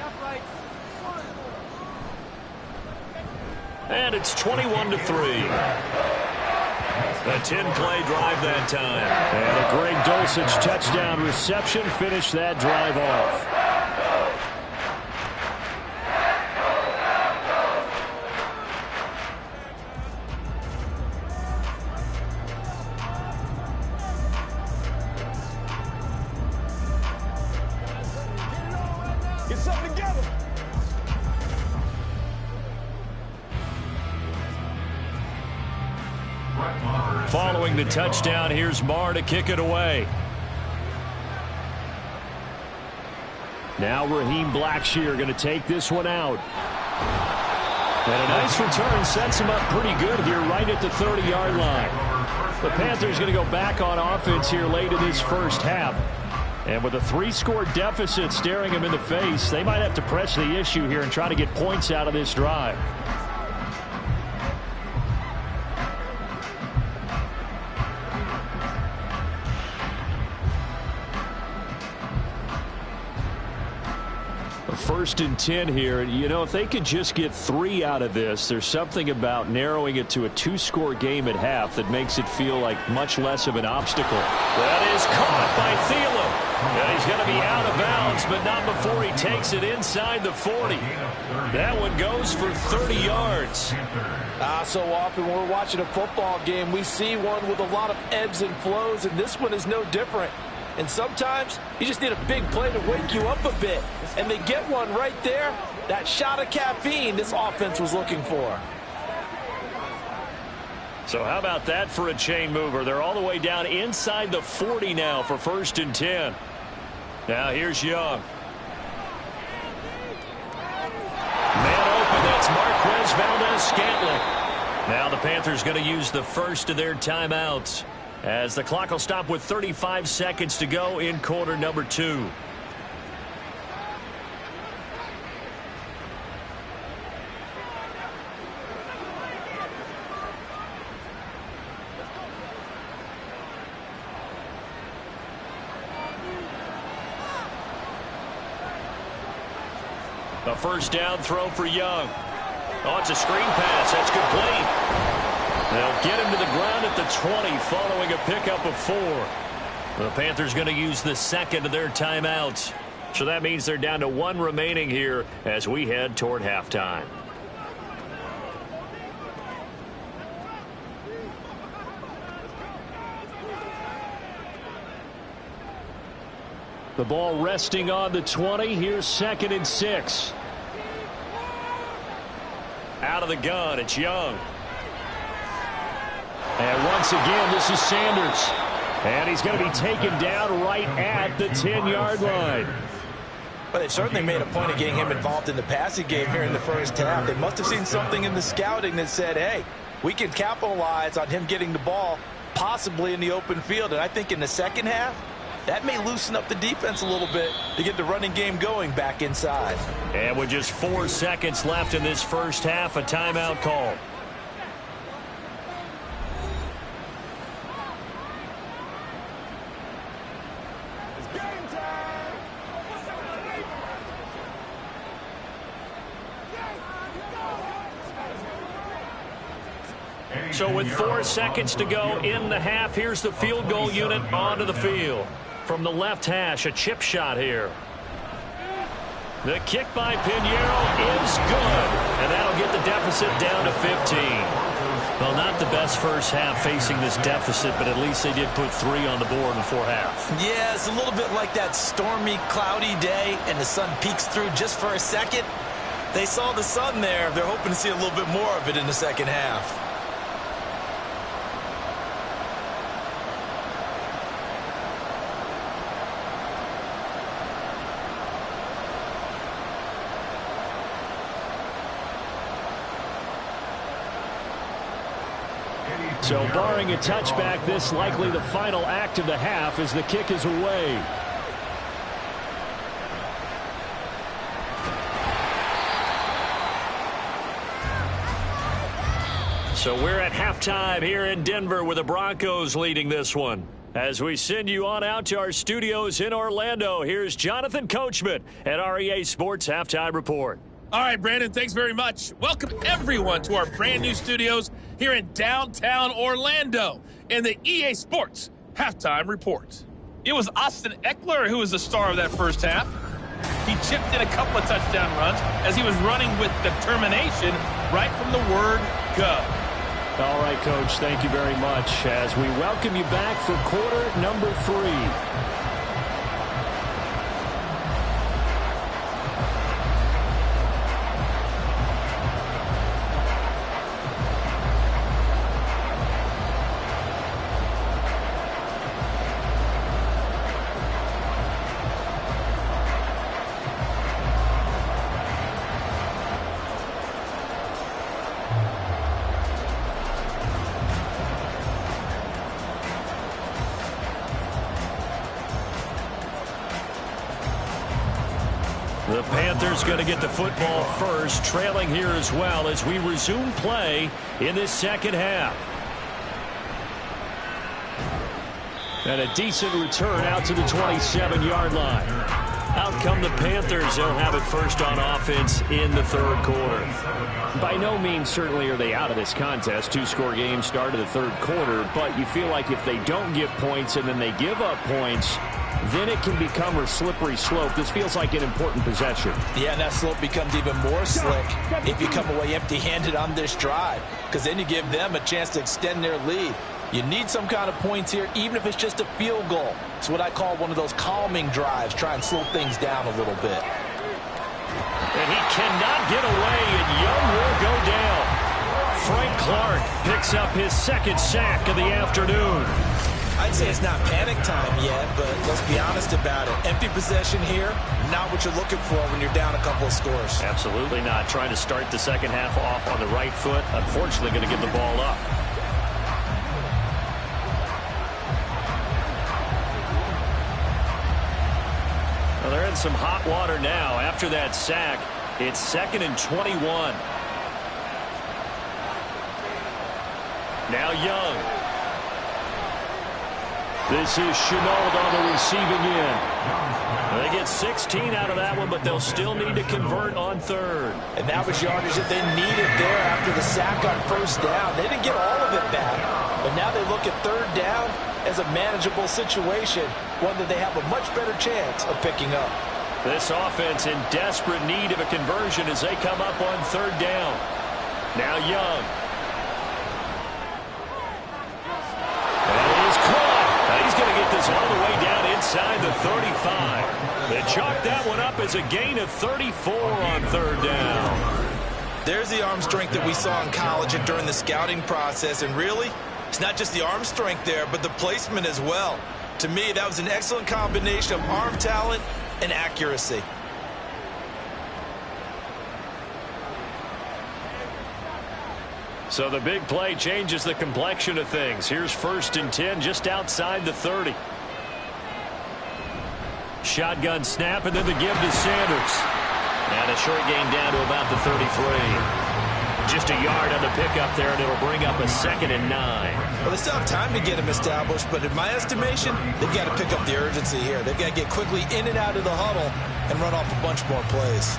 And it's 21-3. A 10-play drive that time. And a Greg Dulcich touchdown reception finished that drive off. Get something together. Following the touchdown, here's Marr to kick it away. Now Raheem Blackshear going to take this one out. And a nice return sets him up pretty good here right at the 30-yard line. The Panthers going to go back on offense here late in this first half. And with a 3-score deficit staring him in the face, they might have to press the issue here and try to get points out of this drive. First and 10 here. You know, if they could just get 3 out of this, there's something about narrowing it to a 2-score game at half that makes it feel like much less of an obstacle. That is caught by Thielen. And he's going to be out of bounds, but not before he takes it inside the 40. That one goes for 30 yards. So often when we're watching a football game, we see one with a lot of ebbs and flows, and this one is no different. And sometimes you just need a big play to wake you up a bit. And they get one right there. That shot of caffeine this offense was looking for. So how about that for a chain mover? They're all the way down inside the 40 now for first and 10. Now here's Young. Man open, that's Marquez Valdez-Scantling. Now the Panthers going to use the first of their timeouts, as the clock will stop with 35 seconds to go in quarter number 2. A first down throw for Young. Oh, it's a screen pass. That's complete. They'll get him to the ground at the 20 following a pickup of 4. The Panthers going to use the second of their timeouts. So that means they're down to 1 remaining here as we head toward halftime. The ball resting on the 20. Here's 2nd and 6. Out of the gun, it's Young. And once again, this is Sanders. And he's going to be taken down right at the 10-yard line. Well, they certainly made a point of getting him involved in the passing game here in the first half. They must have seen something in the scouting that said, hey, we can capitalize on him getting the ball possibly in the open field. And I think in the second half, that may loosen up the defense a little bit to get the running game going back inside. And with just 4 seconds left in this first half, a timeout call. So with 4 seconds to go in the half, here's the field goal unit onto the field. From the left hash, a chip shot here. The kick by Pinheiro is good, and that'll get the deficit down to 15. Well, not the best first half facing this deficit, but at least they did put 3 on the board before half. Yeah, it's a little bit like that stormy, cloudy day, and the sun peeks through just for a second. They saw the sun there. They're hoping to see a little bit more of it in the second half. So barring a touchback, this likely the final act of the half as the kick is away. So we're at halftime here in Denver with the Broncos leading this one. As we send you on out to our studios in Orlando, here's Jonathan Coachman at REA Sports Halftime Report. All right, Brandon, thanks very much. Welcome, everyone, to our brand-new studios here in downtown Orlando in the EA Sports Halftime Report. It was Austin Eckler who was the star of that first half. He chipped in a couple of touchdown runs as he was running with determination right from the word go. All right, Coach, thank you very much as we welcome you back for quarter number 3. The Panthers going to get the football first, trailing here as well as we resume play in this second half. And a decent return out to the 27-yard line. Out come the Panthers. They'll have it first on offense in the third quarter. By no means certainly are they out of this contest. 2-score game start of the third quarter, but you feel like if they don't get points and then they give up points, then it can become a slippery slope. This feels like an important possession. Yeah, and that slope becomes even more slick if you come away empty-handed on this drive, because then you give them a chance to extend their lead. You need some kind of points here, even if it's just a field goal. It's what I call one of those calming drives, try and slow things down a little bit. And he cannot get away, and Young will go down. Frank Clark picks up his second sack of the afternoon. I'd say it's not panic time yet, but let's be honest about it. Empty possession here, not what you're looking for when you're down a couple of scores. Absolutely not. Trying to start the second half off on the right foot. Unfortunately, going to give the ball up. Well, they're in some hot water now. After that sack, it's 2nd and 21. Now Young. This is Chenault on the receiving end. They get 16 out of that one, but they'll still need to convert on third. And that was yardage that they needed there after the sack on first down. They didn't get all of it back, but now they look at third down as a manageable situation, one that they have a much better chance of picking up. This offense in desperate need of a conversion as they come up on third down. Now Young. And it is caught. He's going to get this all the way down inside the 35. They chalk that one up as a gain of 34 on third down. There's the arm strength that we saw in college and during the scouting process. And really, it's not just the arm strength there, but the placement as well. To me, that was an excellent combination of arm talent and accuracy. So the big play changes the complexion of things. Here's 1st and 10 just outside the 30. Shotgun snap and then the give to Sanders. And a short gain down to about the 33. Just a yard on the pickup there, and it'll bring up a 2nd and 9. Well, they still have time to get him established, but in my estimation, they've got to pick up the urgency here. They've got to get quickly in and out of the huddle and run off a bunch more plays.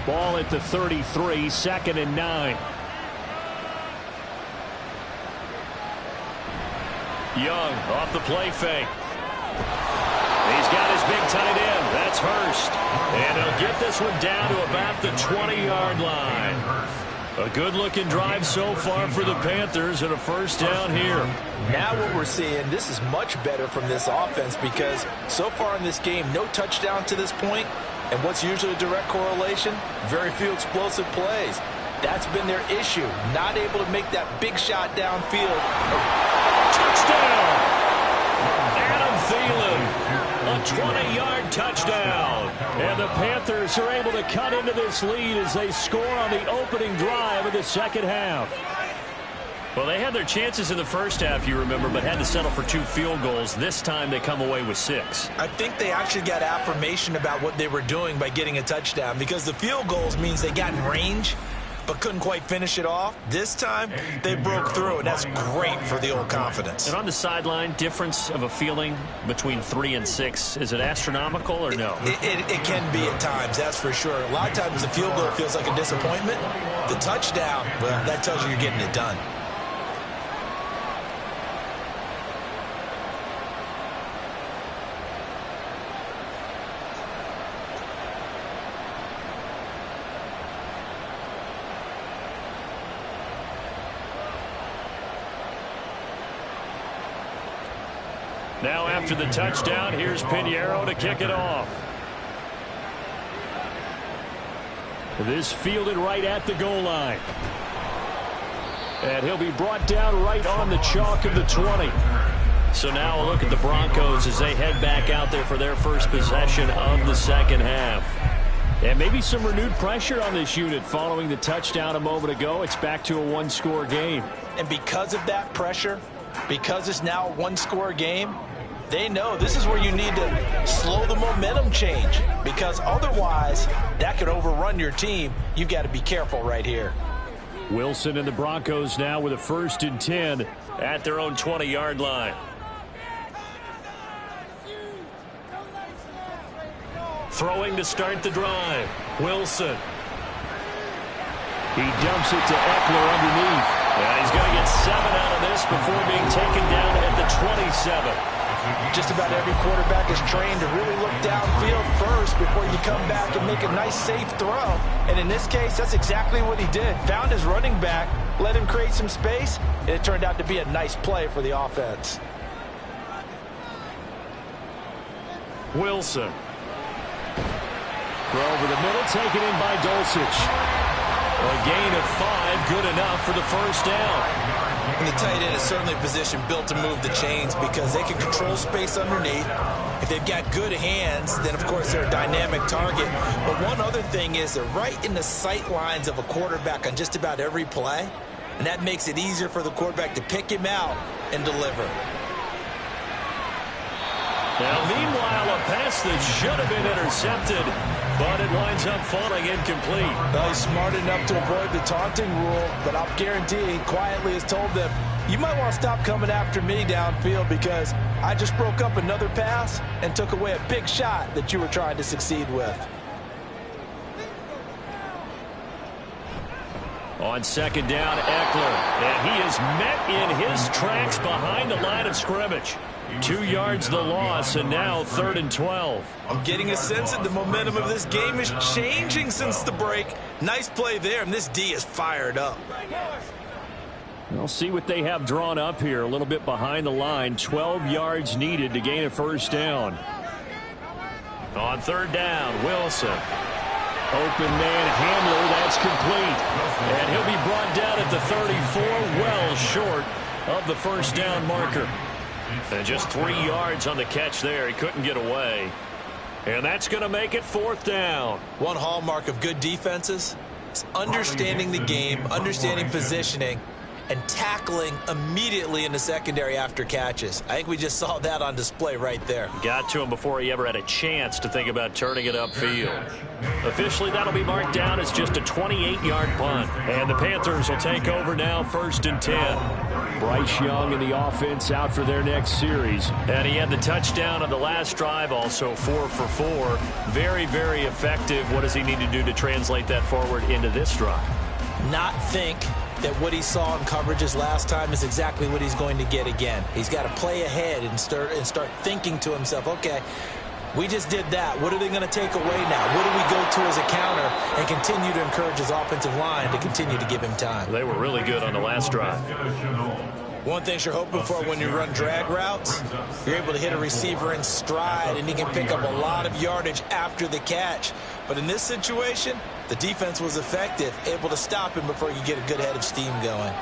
Ball at the 33, 2nd and 9. Young off the play fake. He's got his big tight end. That's Hurst. And he'll get this one down to about the 20-yard line. A good-looking drive so far for the Panthers and a first down here. Now what we're seeing, this is much better from this offense because so far in this game, no touchdown to this point. And what's usually a direct correlation? Very few explosive plays. That's been their issue. Not able to make that big shot downfield. Touchdown! Adam Thielen. A 20-yard touchdown. And the Panthers are able to cut into this lead as they score on the opening drive of the second half. Well, they had their chances in the first half, you remember, but had to settle for 2 field goals. This time they come away with 6. I think they actually got affirmation about what they were doing by getting a touchdown because the field goals means they got in range but couldn't quite finish it off. This time, they broke through, and that's great for the old confidence. And on the sideline, difference of a feeling between 3 and 6, is it astronomical or no? It can be at times, that's for sure. A lot of times the field goal feels like a disappointment. The touchdown, well, that tells you you're getting it done. Now after the touchdown, here's Pinheiro to kick it off. This fielded right at the goal line. And he'll be brought down right on the chalk of the 20. So now a look at the Broncos as they head back out there for their first possession of the second half. And maybe some renewed pressure on this unit following the touchdown a moment ago. It's back to a 1-score game. And because of that pressure, because it's now a 1-score game, they know this is where you need to slow the momentum change because otherwise that could overrun your team. You've got to be careful right here. Wilson and the Broncos now with a 1st and 10 at their own 20-yard line. Throwing to start the drive. Wilson. He dumps it to Eckler underneath. And he's going to get 7 out of this before being taken down at the 27. Just about every quarterback is trained to really look downfield first before you come back and make a nice, safe throw. And in this case, that's exactly what he did. Found his running back, let him create some space, and it turned out to be a nice play for the offense. Wilson. Throw over the middle, taken in by Dulcich. A gain of 5, good enough for the first down. And the tight end is certainly a position built to move the chains because they can control space underneath. If they've got good hands, then of course they're a dynamic target. But one other thing is they're right in the sight lines of a quarterback on just about every play. And that makes it easier for the quarterback to pick him out and deliver. Now, meanwhile, a pass that should have been intercepted, but it winds up falling incomplete. Well, he's smart enough to avoid the taunting rule, but I'll guarantee he quietly has told them, you might want to stop coming after me downfield because I just broke up another pass and took away a big shot that you were trying to succeed with. On 2nd down, Eckler, and he is met in his tracks behind the line of scrimmage. 2 yards the loss, and now 3rd and 12. I'm getting a sense that the momentum of this game is changing since the break. Nice play there, and this D is fired up. We'll see what they have drawn up here. A little bit behind the line. 12 yards needed to gain a first down. On 3rd down, Wilson. Open man Hamler, that's complete. And he'll be brought down at the 34, well short of the first down marker. And just 3 yards on the catch there. He couldn't get away. And that's going to make it 4th down. One hallmark of good defenses is understanding the game, understanding positioning, and tackling immediately in the secondary after catches. I think we just saw that on display right there. Got to him before he ever had a chance to think about turning it upfield. Officially, that'll be marked down as just a 28-yard punt. And the Panthers will take over now, 1st and 10. Bryce Young and the offense out for their next series. And he had the touchdown on the last drive, also 4 for 4. Very, very effective. What does he need to do to translate that forward into this drive? Not think, that what he saw in coverages last time is exactly what he's going to get again. He's got to play ahead and start thinking to himself, okay, we just did that. What are they going to take away now? What do we go to as a counter? And continue to encourage his offensive line to continue to give him time. They were really good on the last drive. One thing you're hoping for when you run drag routes, you're able to hit a receiver in stride, and he can pick up a lot of yardage after the catch. But in this situation, the defense was effective, able to stop him before you get a good head of steam going.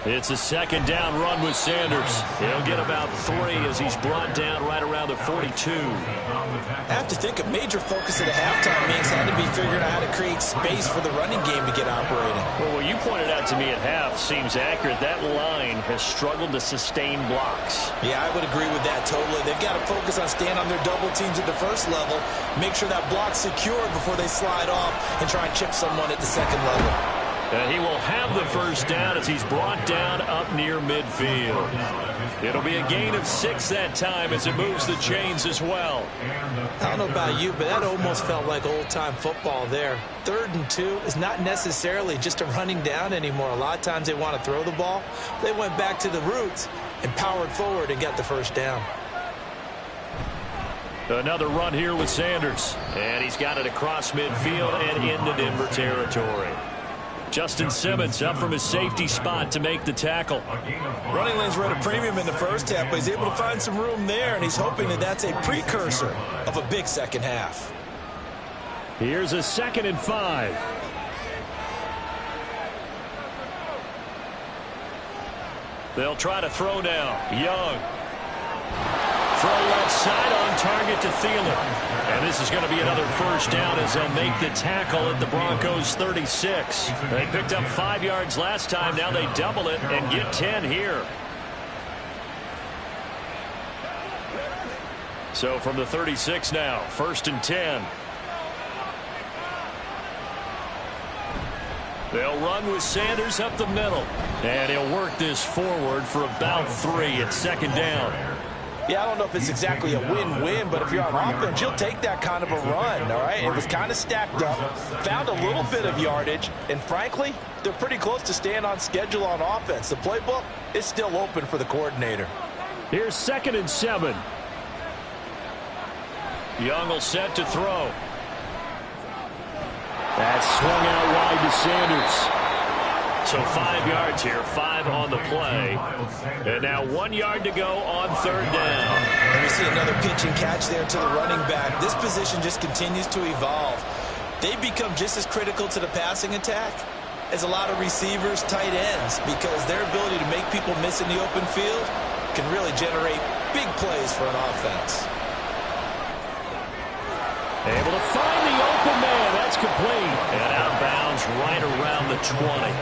It's a second down run with Sanders. He'll get about 3 as he's brought down right around the 42. I have to think a major focus of the halftime meetings had to be figuring out how to create space for the running game to get operating. Well, what you pointed out to me at half seems accurate. That line has struggled to sustain blocks. Yeah, I would agree with that totally. They've got to focus on staying on their double teams at the first level, make sure that block's secured before they slide off and try and chip someone at the second level. And he will have the first down as he's brought down up near midfield. It'll be a gain of 6 that time as it moves the chains as well. I don't know about you, but that almost felt like old-time football there. 3rd and 2 is not necessarily just a running down anymore. A lot of times they want to throw the ball. They went back to the roots and powered forward and got the first down. Another run here with Sanders. And he's got it across midfield and into Denver territory. Justin Simmons up from his safety spot to make the tackle. Running lanes were at a premium in the first half, but he's able to find some room there, and he's hoping that that's a precursor of a big second half. Here's a 2nd and 5. They'll try to throw now. Young. Throw left side on target to Thielen. And this is going to be another first down as they'll make the tackle at the Broncos 36. They picked up 5 yards last time. Now they double it and get 10 here. So from the 36 now, 1st and 10. They'll run with Sanders up the middle. And he'll work this forward for about 3 at 2nd down. Yeah, I don't know if it's exactly a win-win, but if you're on offense, you'll take that kind of a run, all right? It was kind of stacked up, found a little bit of yardage, and frankly, they're pretty close to staying on schedule on offense. The playbook is still open for the coordinator. Here's 2nd and 7. Young will set to throw. That swung out wide to Sanders. So 5 yards here, 5 on the play. And now 1 yard to go on 3rd down. And we see another pitch and catch there to the running back. This position just continues to evolve. They become just as critical to the passing attack as a lot of receivers, tight ends, because their ability to make people miss in the open field can really generate big plays for an offense. Able to find the open man. That's complete. And out of bounds right around the 20.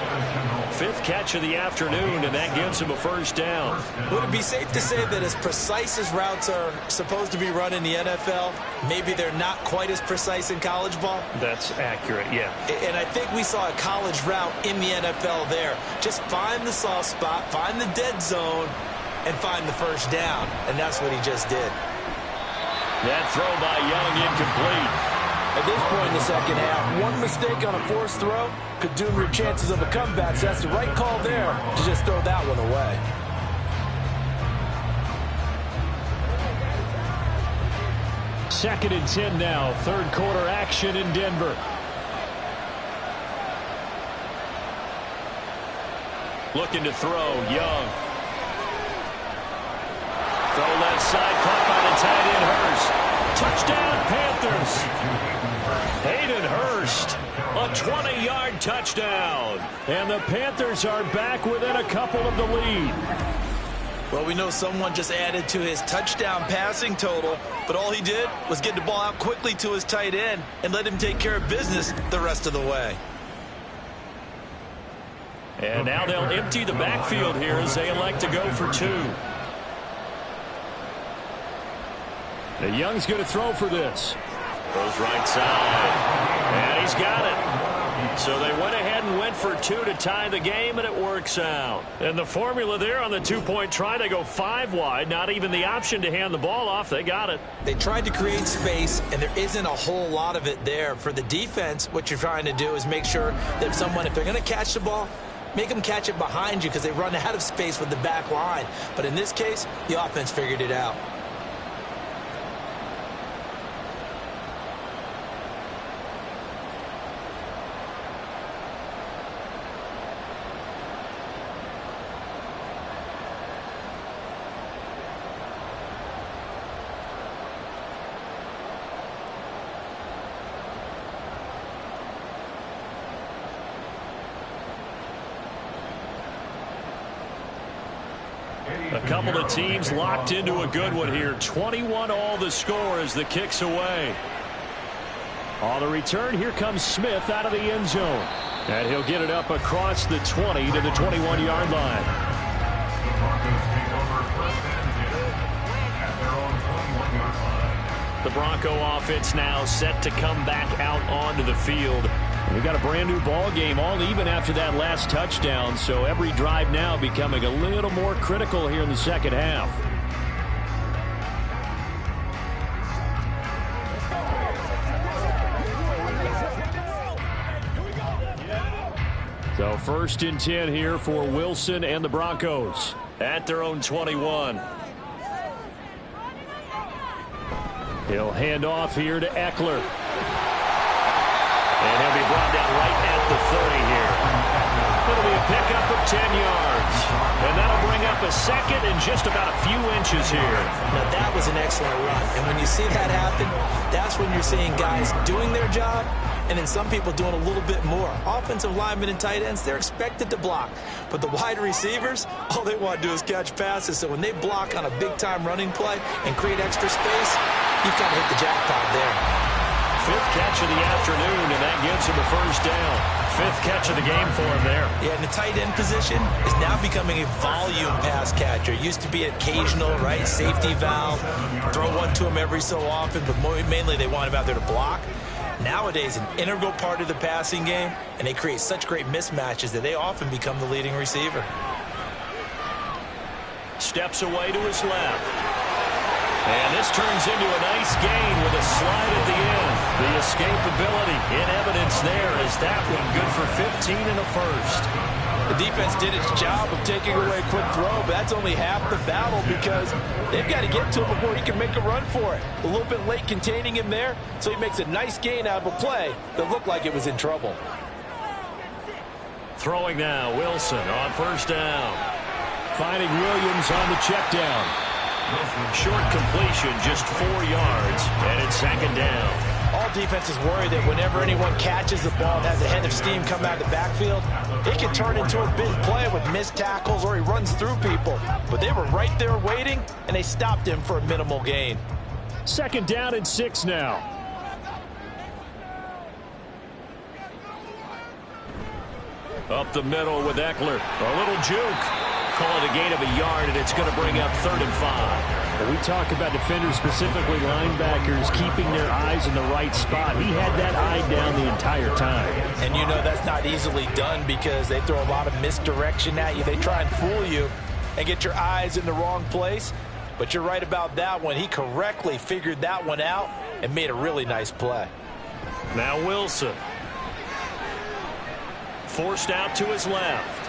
5th catch of the afternoon, and that gives him a first down. Would it be safe to say that as precise as routes are supposed to be run in the NFL, maybe they're not quite as precise in college ball? That's accurate, yeah. And I think we saw a college route in the NFL there. Just find the soft spot, find the dead zone, and find the first down. And that's what he just did. That throw by Young incomplete. At this point in the second half, one mistake on a forced throw could doom your chances of a comeback. So that's the right call there to just throw that one away. Second and 10 now. 3rd quarter action in Denver. Looking to throw. Young. Throw left side. Caught by the tight end Hurst. Touchdown Panthers. Hayden Hurst, a 20-yard touchdown. And the Panthers are back within a couple of the lead. Well, we know someone just added to his touchdown passing total, but all he did was get the ball out quickly to his tight end and let him take care of business the rest of the way. And now they'll empty the backfield here as they elect to go for 2. The Young's going to throw for this. Goes right side. And he's got it. So they went ahead and went for 2 to tie the game, and it works out. And the formula there on the two-point try, they go 5 wide. Not even the option to hand the ball off. They got it. They tried to create space, and there isn't a whole lot of it there. For the defense, what you're trying to do is make sure that if they're going to catch the ball, make them catch it behind you because they run out of space with the back line. But in this case, the offense figured it out. A couple of teams locked into a good one here. 21 all the score as the kick's away. On the return, here comes Smith out of the end zone. And he'll get it up across the 20 to the 21-yard line. The Broncos take over first and 10 at their own 21-yard line. The Bronco offense now set to come back out onto the field. We got a brand new ball game, all even after that last touchdown, so every drive now becoming a little more critical here in the second half. So 1st and 10 here for Wilson and the Broncos at their own 21. He'll hand off here to Eckler. And he'll be brought down right at the 30 here. It'll be a pickup of 10 yards. And that'll bring up a second and just about a few inches here. Now, that was an excellent run. And when you see that happen, that's when you're seeing guys doing their job and then some people doing a little bit more. Offensive linemen and tight ends, they're expected to block. But the wide receivers, all they want to do is catch passes. So when they block on a big-time running play and create extra space, you've kind of hit the jackpot there. 5th catch of the afternoon, and that gives him a first down. 5th catch of the game for him there. Yeah, and the tight end position is now becoming a volume pass catcher. It used to be occasional, right, safety valve, throw one to him every so often, but mainly they want him out there to block. Nowadays, an integral part of the passing game, and they create such great mismatches that they often become the leading receiver. Steps away to his left. And this turns into a nice gain with a slide at the end. The escapability in evidence there as that one good for 15 and a first. The defense did its job of taking away a quick throw, but that's only half the battle because they've got to get to him before he can make a run for it. A little bit late containing him there, so he makes a nice gain out of a play that looked like it was in trouble. Throwing now, Wilson on first down. Finding Williams on the check down. Short completion, just 4 yards, and it's 2nd down. All defenses worry that whenever anyone catches the ball and has a head of steam come out of the backfield, it can turn into a big play with missed tackles or he runs through people. But they were right there waiting, and they stopped him for a minimal gain. 2nd down and 6 now. Up the middle with Eckler. A little juke. Call it a gain of a yard, and it's going to bring up 3rd and 5. When we talk about defenders, specifically linebackers, keeping their eyes in the right spot. He had that eye down the entire time. And you know that's not easily done because they throw a lot of misdirection at you. They try and fool you and get your eyes in the wrong place. But you're right about that one. He correctly figured that one out and made a really nice play. Now Wilson. Forced out to his left.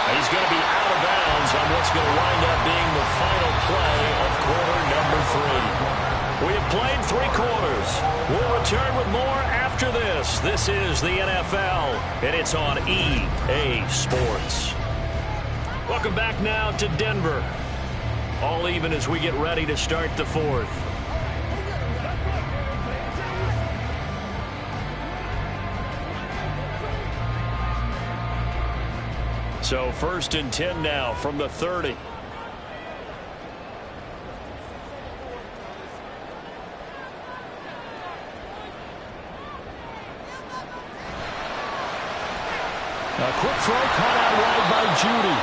He's going to be out of bounds on what's going to wind up being the final play of quarter number 3. We have played 3 quarters. We'll return with more after this. This is the NFL, and it's on EA Sports. Welcome back now to Denver. All even as we get ready to start the 4th. So 1st and 10 now from the 30. A quick throw caught out wide by Judy.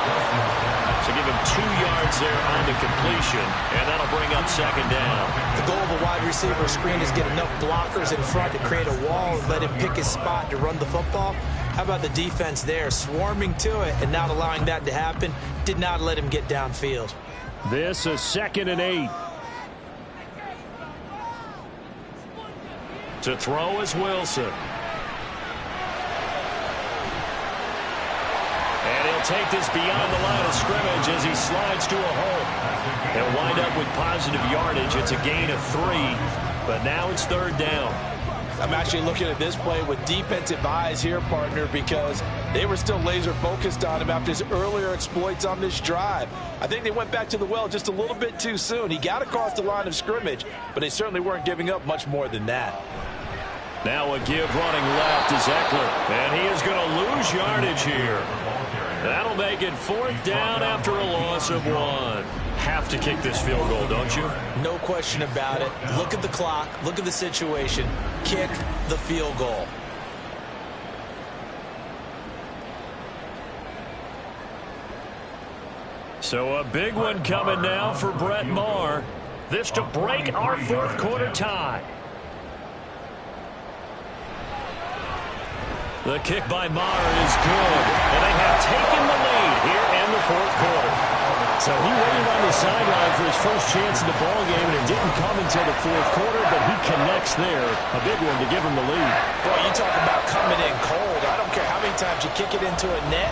So give him 2 yards there on the completion, and that'll bring up second down. The goal of a wide receiver screen is get enough blockers in front to create a wall and let him pick his spot to run the football. How about the defense there, swarming to it and not allowing that to happen? Did not let him get downfield. This is 2nd and 8. To throw is Wilson. And he'll take this beyond the line of scrimmage as he slides to a hole. He'll wind up with positive yardage. It's a gain of 3, but now it's 3rd down. I'm actually looking at this play with defensive eyes here, partner, because they were still laser focused on him after his earlier exploits on this drive. I think they went back to the well just a little bit too soon. He got across the line of scrimmage, but they certainly weren't giving up much more than that. Now a give running left is Eckler, and he is going to lose yardage here. That'll make it 4th down after a loss of 1. Have to kick this field goal, don't you? No question about it. Look at the clock. Look at the situation. Kick the field goal. So a big one coming now for Brett Maher. This to break our 4th quarter tie. The kick by Maher is good, and they have taken the lead here in the 4th quarter. So he waited on the sideline for his first chance in the ballgame, and it didn't come until the 4th quarter, but he connects there. A big one to give him the lead. Boy, you talk about coming in cold. I don't care how many times you kick it into a net.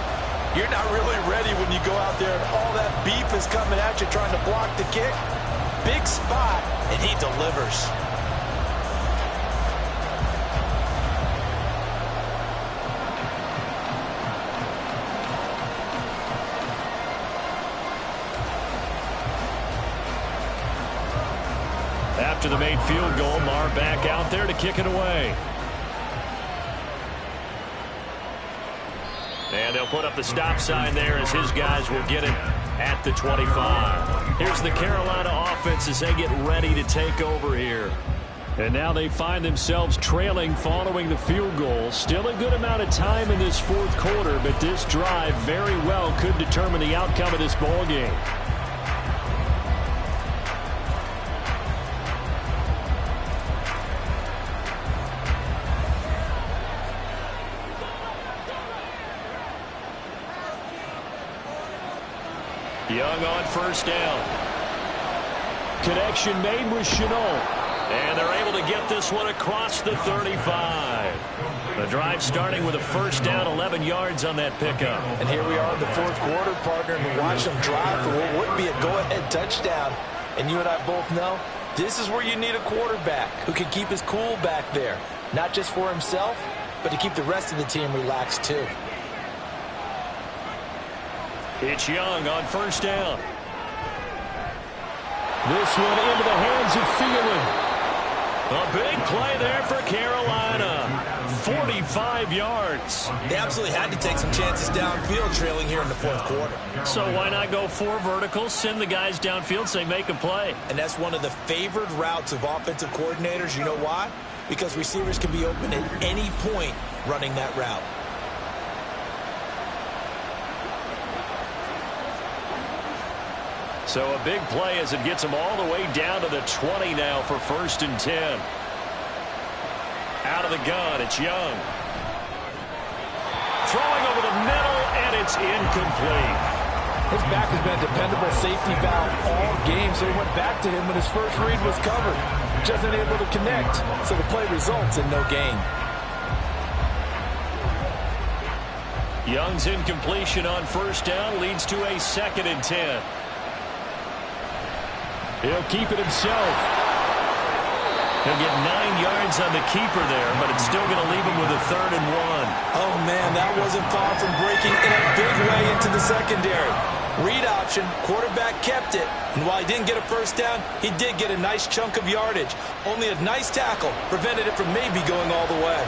You're not really ready when you go out there and all that beef is coming at you trying to block the kick. Big spot, and he delivers. After the made field goal, Maher back out there to kick it away. And they'll put up the stop sign there as his guys will get it at the 25. Here's the Carolina offense as they get ready to take over here. And now they find themselves trailing following the field goal. Still a good amount of time in this 4th quarter, but this drive very well could determine the outcome of this ball game. Young on 1st down. Connection made with Chenault. And they're able to get this one across the 35. The drive starting with a 1st down, 11 yards on that pickup. And here we are in the 4th quarter, partner, and we watch them drive for what would be a go-ahead touchdown. And you and I both know this is where you need a quarterback who can keep his cool back there. Not just for himself, but to keep the rest of the team relaxed too. It's Young on 1st down. This one into the hands of Thielen. A big play there for Carolina. 45 yards. They absolutely had to take some chances downfield trailing here in the 4th quarter. So why not go 4 verticals, send the guys downfield, say make a play. And that's one of the favored routes of offensive coordinators. You know why? Because receivers can be open at any point running that route. So a big play as it gets them all the way down to the 20 now for 1st and 10. Out of the gun, it's Young. Throwing over the middle, and it's incomplete. His back has been a dependable safety valve all game, so he went back to him when his first read was covered. Just unable to connect, so the play results in no gain. Young's incompletion on 1st down leads to a 2nd and 10. He'll keep it himself. He'll get 9 yards on the keeper there, but it's still going to leave him with a 3rd and 1. Oh, man, that wasn't far from breaking in a big way into the secondary. Read option, quarterback kept it, and while he didn't get a 1st down, he did get a nice chunk of yardage. Only a nice tackle prevented it from maybe going all the way.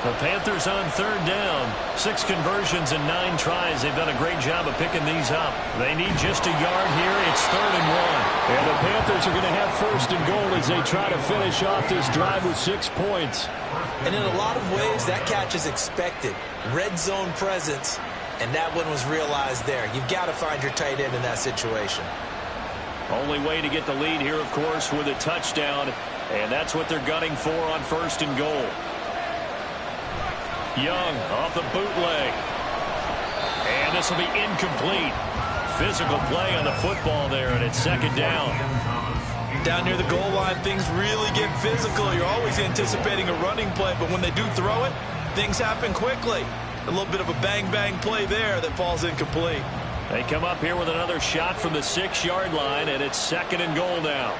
The Panthers on 3rd down. 6 conversions and 9 tries. They've done a great job of picking these up. They need just a yard here. It's 3rd and 1. And the Panthers are going to have 1st and goal as they try to finish off this drive with 6 points. And in a lot of ways, that catch is expected. Red zone presence And that one was realized there. You've got to find your tight end in that situation. Only way to get the lead here, of course, with a touchdown. And that's what they're gunning for on 1st and goal. Young off the bootleg. And this will be incomplete. Physical play on the football there, and it's 2nd down. Down near the goal line, things really get physical. You're always anticipating a running play, but when they do throw it, things happen quickly. A little bit of a bang-bang play there that falls incomplete. They come up here with another shot from the 6-yard line, and it's 2nd and goal now.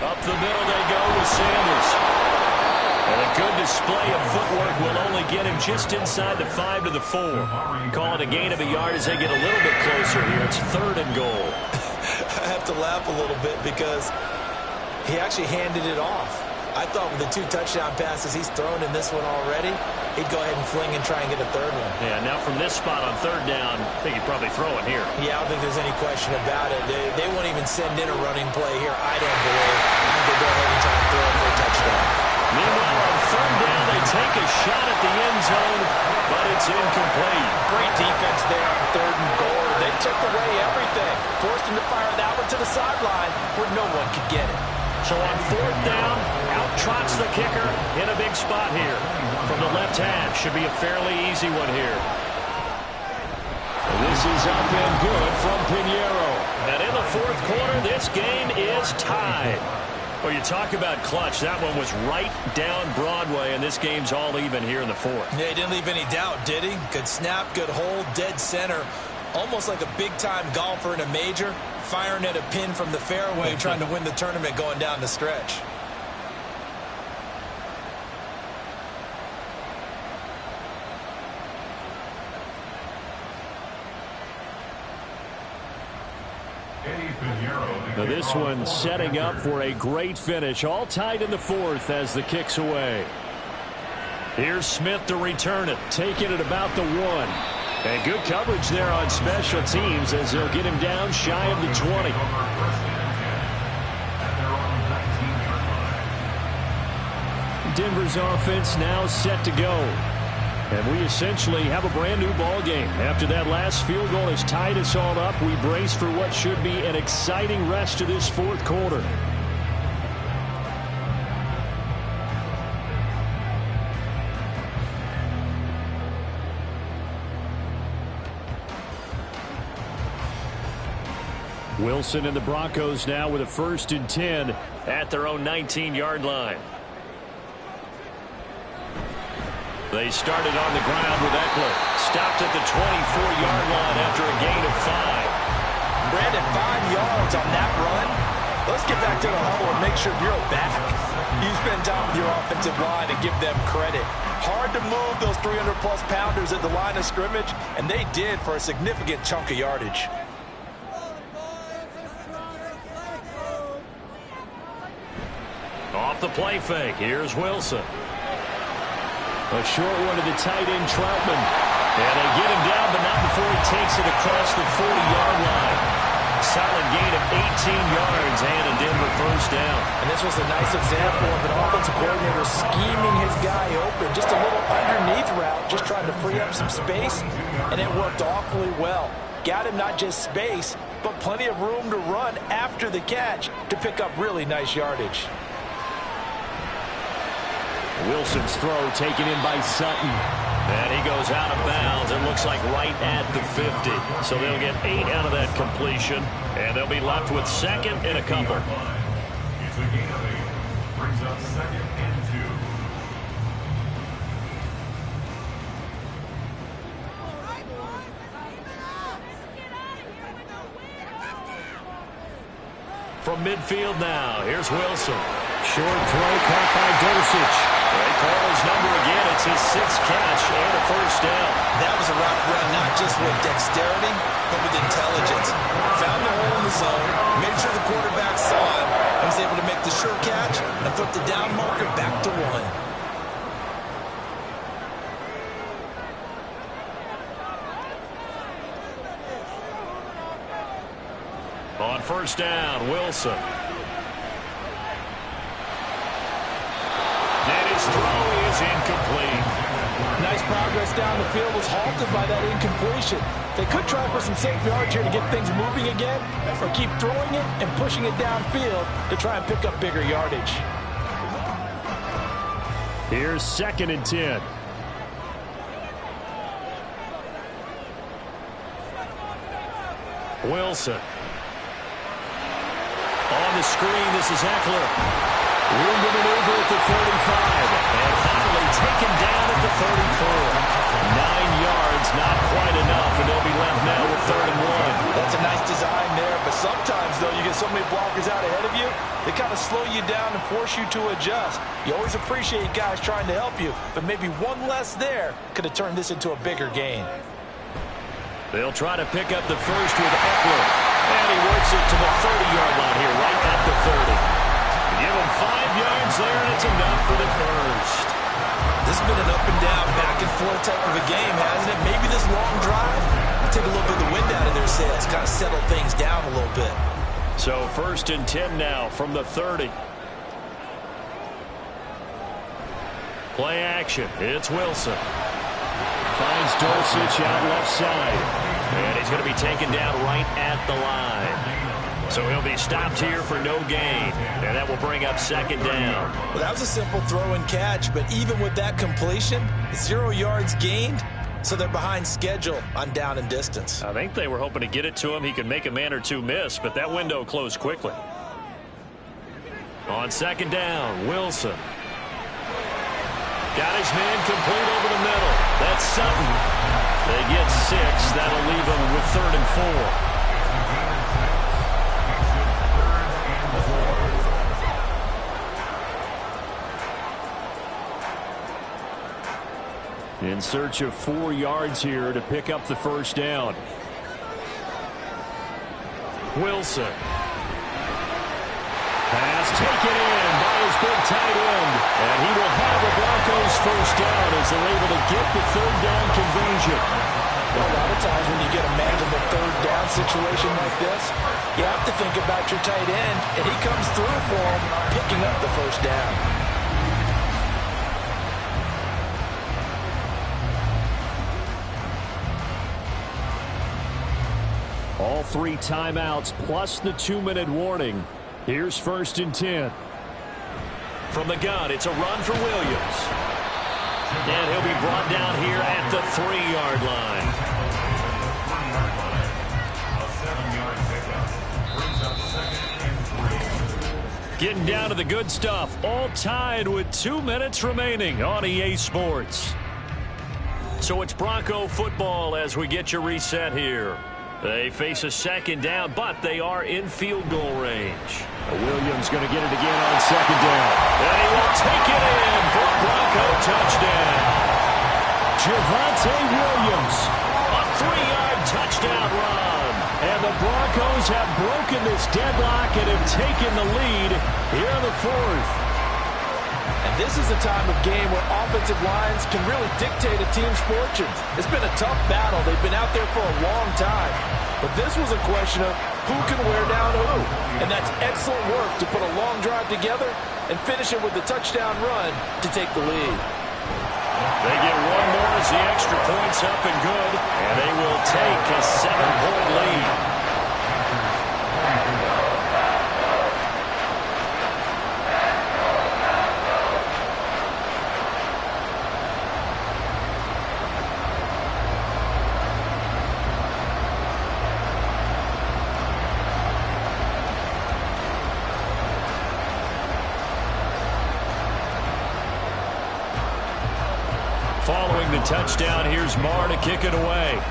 Up the middle they go with Sanders. And a good display of footwork will only get him just inside the 5 to the 4. Call it a gain of a yard as they get a little bit closer here. It's 3rd and goal. I have to laugh a little bit because he actually handed it off. I thought with the 2 touchdown passes he's thrown in this one already, he'd go ahead and fling and try and get a 3rd one. Yeah, now from this spot on 3rd down, I think he'd probably throw it here. Yeah, I don't think there's any question about it. They won't even send in a running play here, I don't believe. I think they'll go ahead and try and throw it for a touchdown. Meanwhile, on 3rd down, they take a shot at the end zone, but it's incomplete. Great defense there on 3rd and goal. They took away everything. Forced him to fire that one to the sideline where no one could get it. So on 4th down, out trots the kicker in a big spot here. From the left half, should be a fairly easy one here. This is up and good from Pinheiro. And in the 4th quarter, this game is tied. Well, you talk about clutch. That one was right down Broadway, and this game's all even here in the 4th. Yeah, he didn't leave any doubt, did he? Good snap, good hold, dead center. Almost like a big-time golfer in a major, firing at a pin from the fairway, trying to win the tournament going down the stretch. Now this one setting up for a great finish. All tied in the 4th as the kick's away. Here's Smith to return it. Taking it about the 1. And good coverage there on special teams as they'll get him down shy of the 20. Denver's offense now set to go. And we essentially have a brand new ball game. After that last field goal has tied us all up, we brace for what should be an exciting rest to this 4th quarter. Wilson and the Broncos now with a 1st and 10 at their own 19-yard line. They started on the ground with Eckler. Stopped at the 24-yard line after a gain of 5. Brandon, 5 yards on that run. Let's get back to the huddle and make sure you're back. You spend time with your offensive line and give them credit. Hard to move those 300-plus pounders at the line of scrimmage, and they did for a significant chunk of yardage. Off the play fake. Here's Wilson. A short one to the tight end, Troutman. And they get him down, but not before he takes it across the 40-yard line. Solid gain of 18 yards and a Denver 1st down. And this was a nice example of an offensive coordinator scheming his guy open. Just a little underneath route, just trying to free up some space, and it worked awfully well. Got him not just space, but plenty of room to run after the catch to pick up really nice yardage. Wilson's throw taken in by Sutton. And he goes out of bounds. It looks like right at the 50. So they'll get 8 out of that completion. And they'll be left with 2nd and a couple. It's a gain of 8. Brings up 2nd and 2. From midfield now, here's Wilson. Short throw caught by Dosich. They call his number again. It's his 6th catch and a 1st down. That was a route run not just with dexterity, but with intelligence. Found the hole in the zone, made sure the quarterback saw it, and was able to make the sure catch and put the down marker back to 1. On 1st down, Wilson. And his throw is incomplete. Nice progress down the field was halted by that incompletion. They could try for some safe yards here to get things moving again, or keep throwing it and pushing it downfield to try and pick up bigger yardage. Here's 2nd and 10. Wilson. On the screen, this is Eckler. Room to maneuver at the 35. And finally taken down at the 34. 9 yards, not quite enough, and they'll be left now with 3rd and 1. That's a nice design there, but sometimes, though, you get so many blockers out ahead of you, they kind of slow you down and force you to adjust. You always appreciate guys trying to help you, but maybe one less there could have turned this into a bigger gain. They'll try to pick up the first with Eckler. And he works it to the 30-yard line here, right at the 30. Give him 5 yards there, and it's enough for the first. This has been an up-and-down, back-and-forth type of a game, hasn't it? Maybe this long drive will take a little bit of the wind out of their sails, kind of settle things down a little bit. So 1st and 10 now from the 30. Play action. It's Wilson. Finds Dulcich out left side. And he's going to be taken down right at the line. So he'll be stopped here for no gain. And that will bring up 2nd down. Well, that was a simple throw and catch, but even with that completion, 0 yards gained, so they're behind schedule on down and distance. I think they were hoping to get it to him. He could make a man or two miss, but that window closed quickly. On 2nd down, Wilson. Got his man complete over the middle. That's Sutton. They get 6. That'll leave them with 3rd and 4. In search of 4 yards here to pick up the first down. Wilson. Pass taken in by his big tight end. And he will have the Broncos first down as they're able to get the 3rd down conversion. Well, a lot of times when you get a man in the 3rd down situation like this, you have to think about your tight end, and he comes through for him, picking up the first down. All 3 timeouts plus the 2-minute warning. Here's 1st and 10. From the gun, it's a run for Williams. And he'll be brought down here at the 3-yard line. A 7-yard pickup. Getting down to the good stuff. All tied with 2 minutes remaining on EA Sports. So it's Bronco football as we get you reset here. They face a 2nd down, but they are in field goal range. Williams going to get it again on 2nd down. And he will take it in for a Bronco touchdown. Javonte Williams, a 3-yard touchdown run. And the Broncos have broken this deadlock and have taken the lead here in the 4th. And this is a time of game where offensive lines can really dictate a team's fortunes. It's been a tough battle. They've been out there for a long time. But this was a question of who can wear down who. And that's excellent work to put a long drive together and finish it with a touchdown run to take the lead. They get one more as the extra point's up and good. And they will take a 7-point lead. Following the touchdown, here's Marr to kick it away.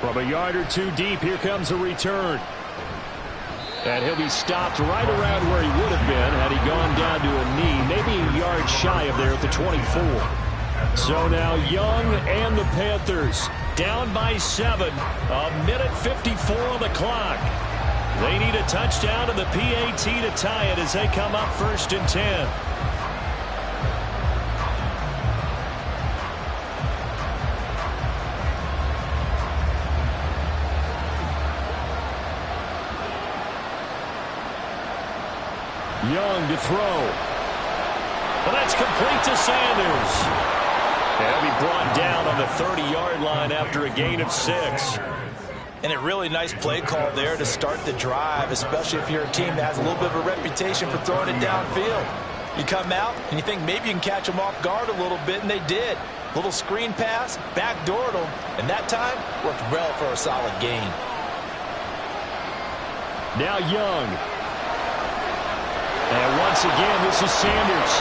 From a yard or 2 deep, here comes a return. And he'll be stopped right around where he would have been had he gone down to a knee, maybe a yard shy of there at the 24. So now Young and the Panthers down by 7, a minute 54 on the clock. They need a touchdown and the PAT to tie it as they come up 1st and 10. Young to throw. And that's complete to Sanders. He'll be brought down on the 30-yard line after a gain of 6. And a really nice play call there to start the drive, especially if you're a team that has a little bit of a reputation for throwing it downfield. You come out and you think maybe you can catch them off guard a little bit, and they did. Little screen pass, backdoored them, and that time worked well for a solid gain. Now Young. And once again, this is Sanders.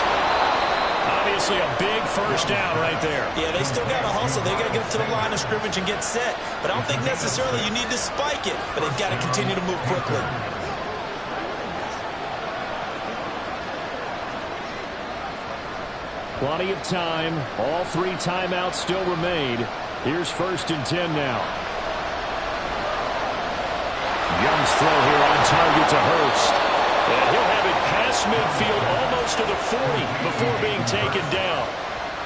Obviously a big first down right there. Yeah, they still got to hustle. They got to get to the line of scrimmage and get set. But I don't think necessarily you need to spike it, but they've got to continue to move quickly. Plenty of time. All 3 timeouts still remain. Here's 1st and 10 now. Young's throw here on target to Hurst. And he'll have it past midfield almost to the 40 before being taken down.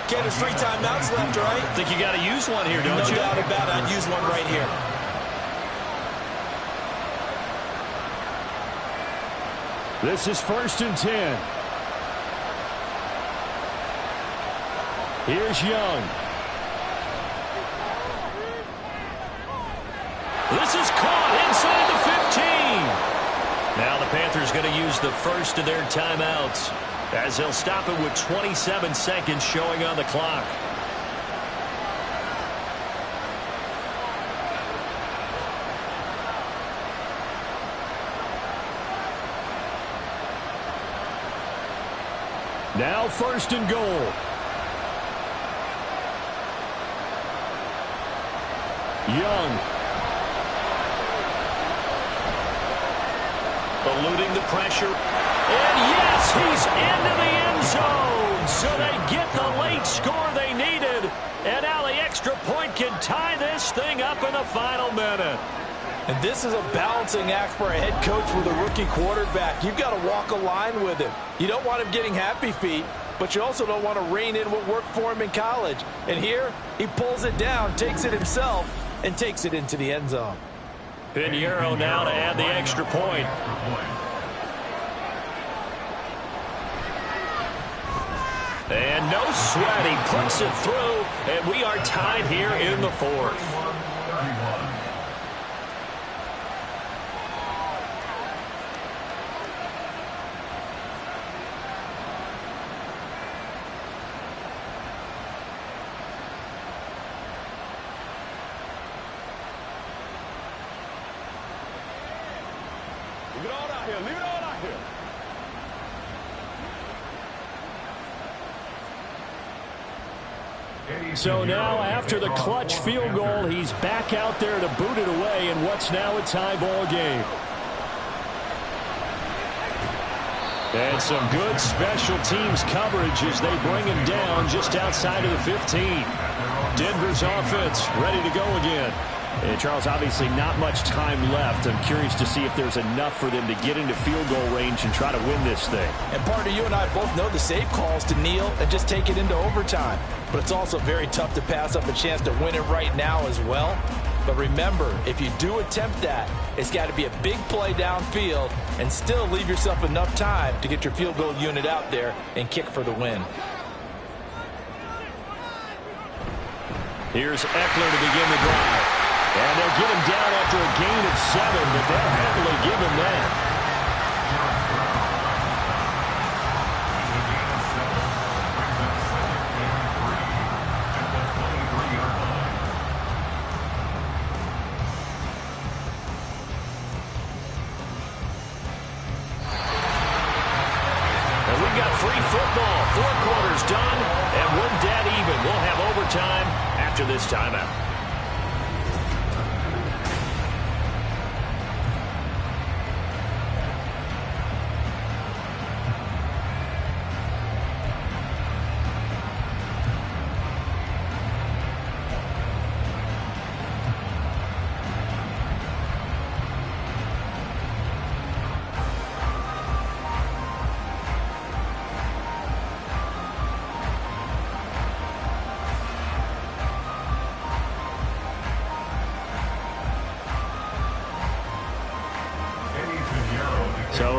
Okay, there's 3 timeouts left, right? I think you got to use one here, don't you? No doubt about it. I'd use one right here. This is 1st and 10. Here's Young. This is caught inside the 15. Now the Panthers going to use the first of their timeouts as they'll stop it with 27 seconds showing on the clock. Now 1st and goal. Young. Eluding the pressure. And yes, he's into the end zone. So they get the late score they needed. And now the extra point can tie this thing up in the final minute. And this is a balancing act for a head coach with a rookie quarterback. You've got to walk a line with him. You don't want him getting happy feet, but you also don't want to rein in what worked for him in college. And here, he pulls it down, takes it himself, and takes it into the end zone. Pinheiro now to add the extra point. And no sweat. He puts it through, and we are tied here in the 4th. So now, after the clutch field goal, he's back out there to boot it away in what's now a tie ball game. And some good special teams coverage as they bring him down just outside of the 15. Denver's offense ready to go again. And Charles, obviously not much time left. I'm curious to see if there's enough for them to get into field goal range and try to win this thing. And partner, you and I both know the safe calls to kneel and just take it into overtime. But it's also very tough to pass up a chance to win it right now as well. But remember, if you do attempt that, it's got to be a big play downfield and still leave yourself enough time to get your field goal unit out there and kick for the win. Here's Eckler to begin the drive. And they'll get him down after a gain of 7, but they'll happily give him that. And we've got free football. 4 quarters done, and we're dead even. We'll have overtime after this timeout.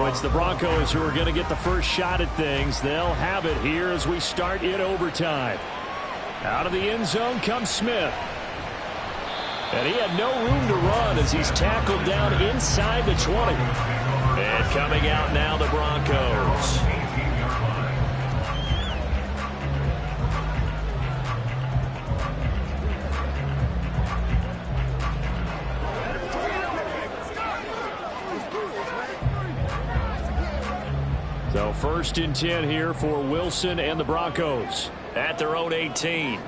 it's the Broncos who are going to get the first shot at things. They'll have it here as we start in overtime. Out of the end zone comes Smith. And he had no room to run as he's tackled down inside the 20. And coming out now, the Broncos. So 1st and 10 here for Wilson and the Broncos at their own 18.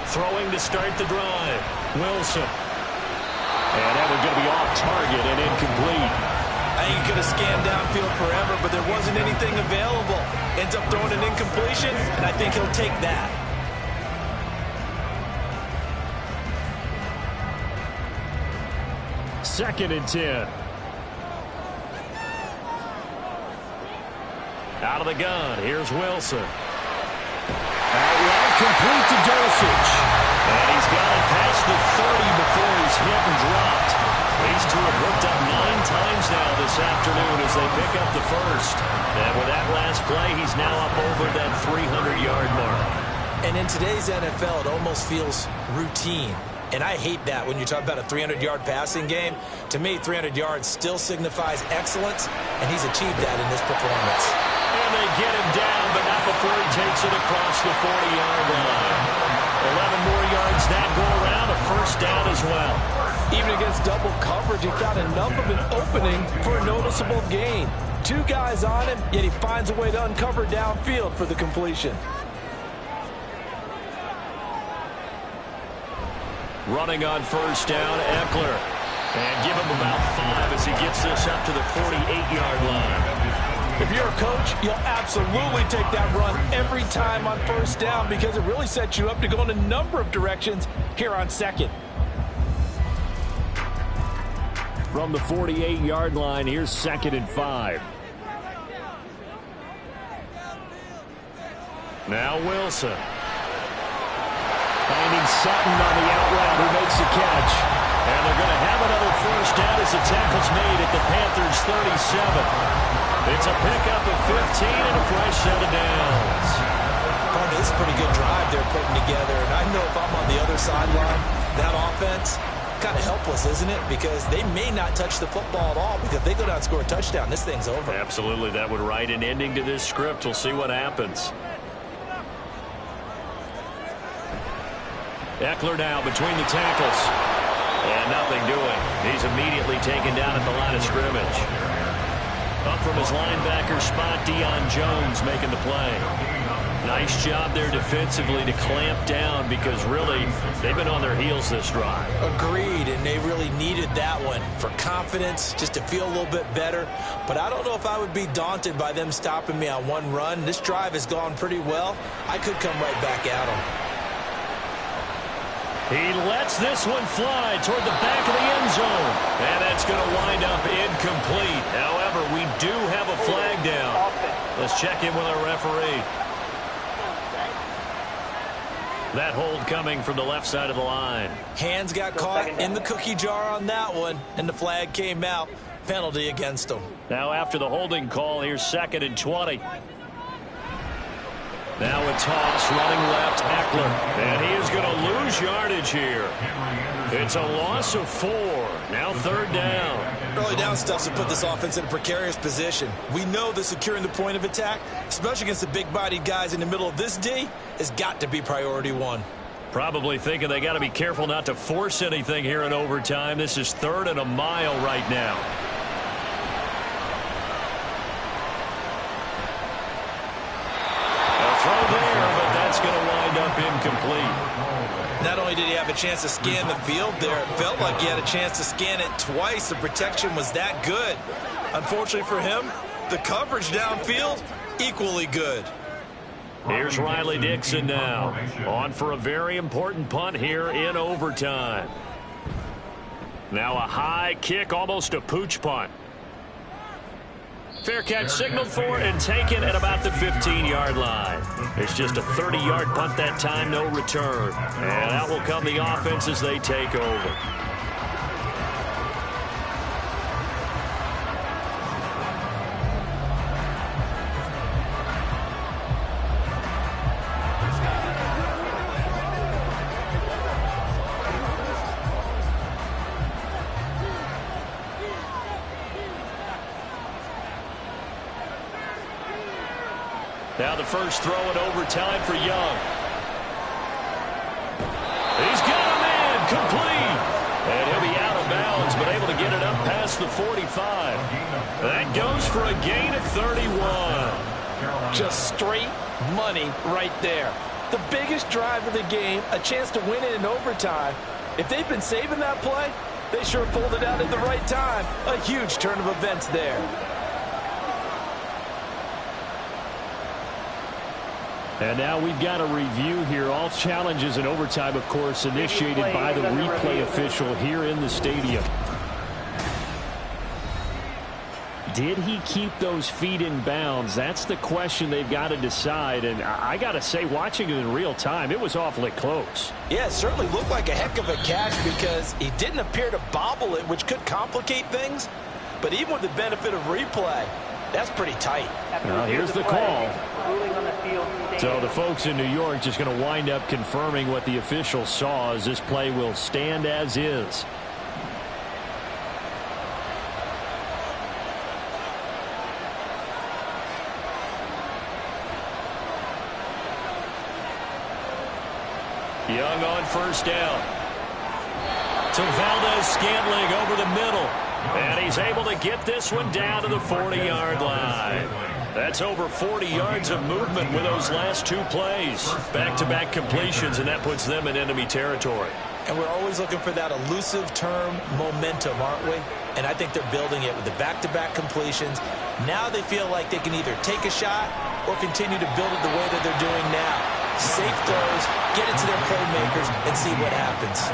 Throwing to start the drive. Wilson. And that one's going to be off target and incomplete. I think he could have scanned downfield forever, but there wasn't anything available. Ends up throwing an incompletion, and I think he'll take that. Second and 10. Out of the gun, here's Wilson. Outright complete to Dosage. And he's got it past the 30 before he's hit and dropped. These two have hooked up 9 times now this afternoon as they pick up the first. And with that last play, he's now up over that 300-yard mark. And in today's NFL, it almost feels routine. And I hate that when you talk about a 300-yard passing game. To me, 300 yards still signifies excellence, and he's achieved that in this performance. And they get him down, but not before he takes it across the 40-yard line. 11 more yards that go around, a first down as well. Even against double coverage, he found enough of an opening for a noticeable gain. 2 guys on him, yet he finds a way to uncover downfield for the completion. Running on first down, Eckler. And give him about 5 as he gets this up to the 48-yard line. If you're a coach, you'll absolutely take that run every time on first down because it really sets you up to go in a number of directions here on second. From the 48-yard line, here's 2nd and 5. Now Wilson. Finding Sutton on the out route who makes the catch. And they're going to have another first down as the tackle's made at the Panthers' 37. It's a pickup of 15 and a fresh set of downs. This is a pretty good drive they're putting together. And I know if I'm on the other sideline, that offense, kind of helpless, isn't it? Because they may not touch the football at all because if they go down and score a touchdown, this thing's over. Absolutely. That would write an ending to this script. We'll see what happens. Eckler now between the tackles. And nothing doing. He's immediately taken down at the line of scrimmage. Up from his linebacker spot, Deion Jones making the play. Nice job there defensively to clamp down because really they've been on their heels this drive. Agreed, and they really needed that one for confidence, just to feel a little bit better. But I don't know if I would be daunted by them stopping me on one run. This drive has gone pretty well. I could come right back at them. He lets this one fly toward the back of the end zone. And that's going to wind up incomplete. However, we do have a flag down. Let's check in with our referee. That hold coming from the left side of the line. Hands got caught in the cookie jar on that one, and the flag came out. Penalty against them. Now after the holding call, here's 2nd and 20. Now a toss, running left, Eckler. And he is going to lose yardage here. It's a loss of 4. Now 3rd down. Early down stuff's to put this offense in a precarious position. We know that securing the point of attack, especially against the big-bodied guys in the middle of this D, has got to be priority 1. Probably thinking they got to be careful not to force anything here in overtime. This is 3rd and a mile right now. Throw there, but that's going to wind up incomplete. Not only did he have a chance to scan the field there, it felt like he had a chance to scan it twice. The protection was that good. Unfortunately for him, the coverage downfield, equally good. Here's Riley Dixon now. On for a very important punt here in overtime. Now a high kick, almost a pooch punt. Fair catch signaled for and taken at about the 15-yard line. It's just a 30-yard punt that time, no return. And out will come the offense as they take over. Now the first throw in overtime for Young. He's got a man complete. And he'll be out of bounds, but able to get it up past the 45. That goes for a gain of 31. Just straight money right there. The biggest drive of the game, a chance to win it in overtime. If they've been saving that play, they sure pulled it out at the right time. A huge turn of events there. And now we've got a review here. All challenges in overtime, of course, initiated by the replay official here in the stadium. Did he keep those feet in bounds? That's the question they've got to decide. And I got to say, watching it in real time, it was awfully close. Yeah, it certainly looked like a heck of a catch because he didn't appear to bobble it, which could complicate things. But even with the benefit of replay, that's pretty tight. Now here's the call. So the folks in New York just going to wind up confirming what the official saw, as this play will stand as is. Young on first down. To Valdez-Scantling over the middle. And he's able to get this one down to the 40-yard line. That's over 40 yards of movement with those last two plays. Back-to-back completions, and that puts them in enemy territory. And we're always looking for that elusive term, momentum, aren't we? And I think they're building it with the back-to-back completions. Now they feel like they can either take a shot or continue to build it the way that they're doing now. Safe throws, get it to their playmakers, and see what happens.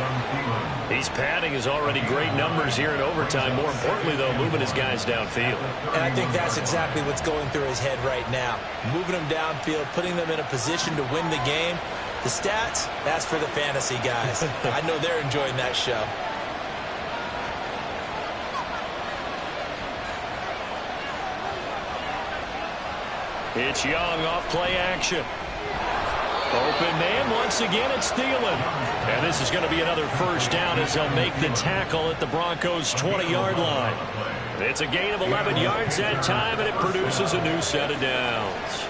He's padding his already great numbers here in overtime. More importantly, though, moving his guys downfield. And I think that's exactly what's going through his head right now. Moving them downfield, putting them in a position to win the game. The stats, that's for the fantasy guys. I know they're enjoying that show. It's Young off play action. Open man, once again, it's Thielen. And this is going to be another first down as they'll make the tackle at the Broncos' 20-yard line. It's a gain of 11 yards that time, and it produces a new set of downs.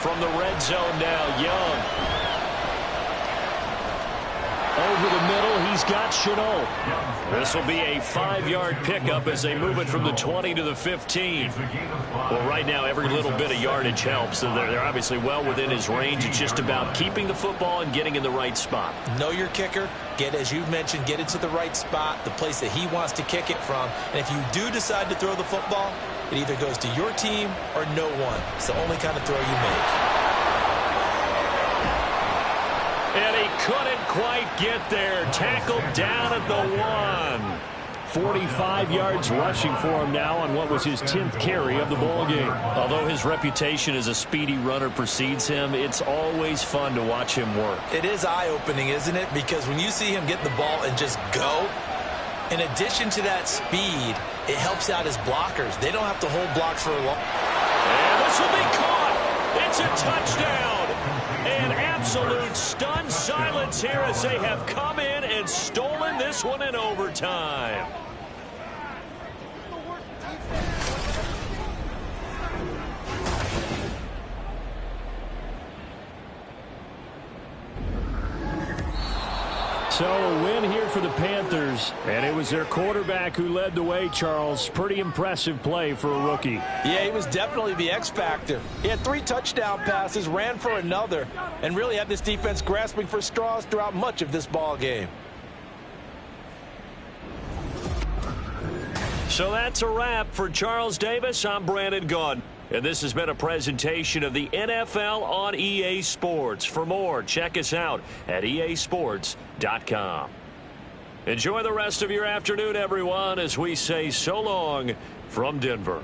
From the red zone now, Young. Over the middle, he's got Chenault. This will be a 5-yard pickup as they move it from the 20 to the 15. Well, right now, every little bit of yardage helps. So they're obviously well within his range. It's just about keeping the football and getting in the right spot. Know your kicker. Get, as you mentioned, get it to the right spot, the place that he wants to kick it from. And if you do decide to throw the football, it either goes to your team or no one. It's the only kind of throw you make. And he couldn't quite get there. Tackled down at the 1. 45 yards rushing for him now on what was his 10th carry of the ball game. Although his reputation as a speedy runner precedes him, it's always fun to watch him work. It is eye-opening, isn't it? Because when you see him get the ball and just go, in addition to that speed, it helps out his blockers. They don't have to hold blocks for a long. And this will be caught. It's a touchdown. An absolute stunned silence here as they have come in and stolen this one in overtime. So a win here for the Panthers, and it was their quarterback who led the way, Charles. Pretty impressive play for a rookie. Yeah, he was definitely the X factor. He had 3 touchdown passes, ran for another, and really had this defense grasping for straws throughout much of this ball game. So that's a wrap for Charles Davis. I'm Brandon Gaudin. And this has been a presentation of the NFL on EA Sports. For more, check us out at easports.com. Enjoy the rest of your afternoon, everyone, as we say so long from Denver.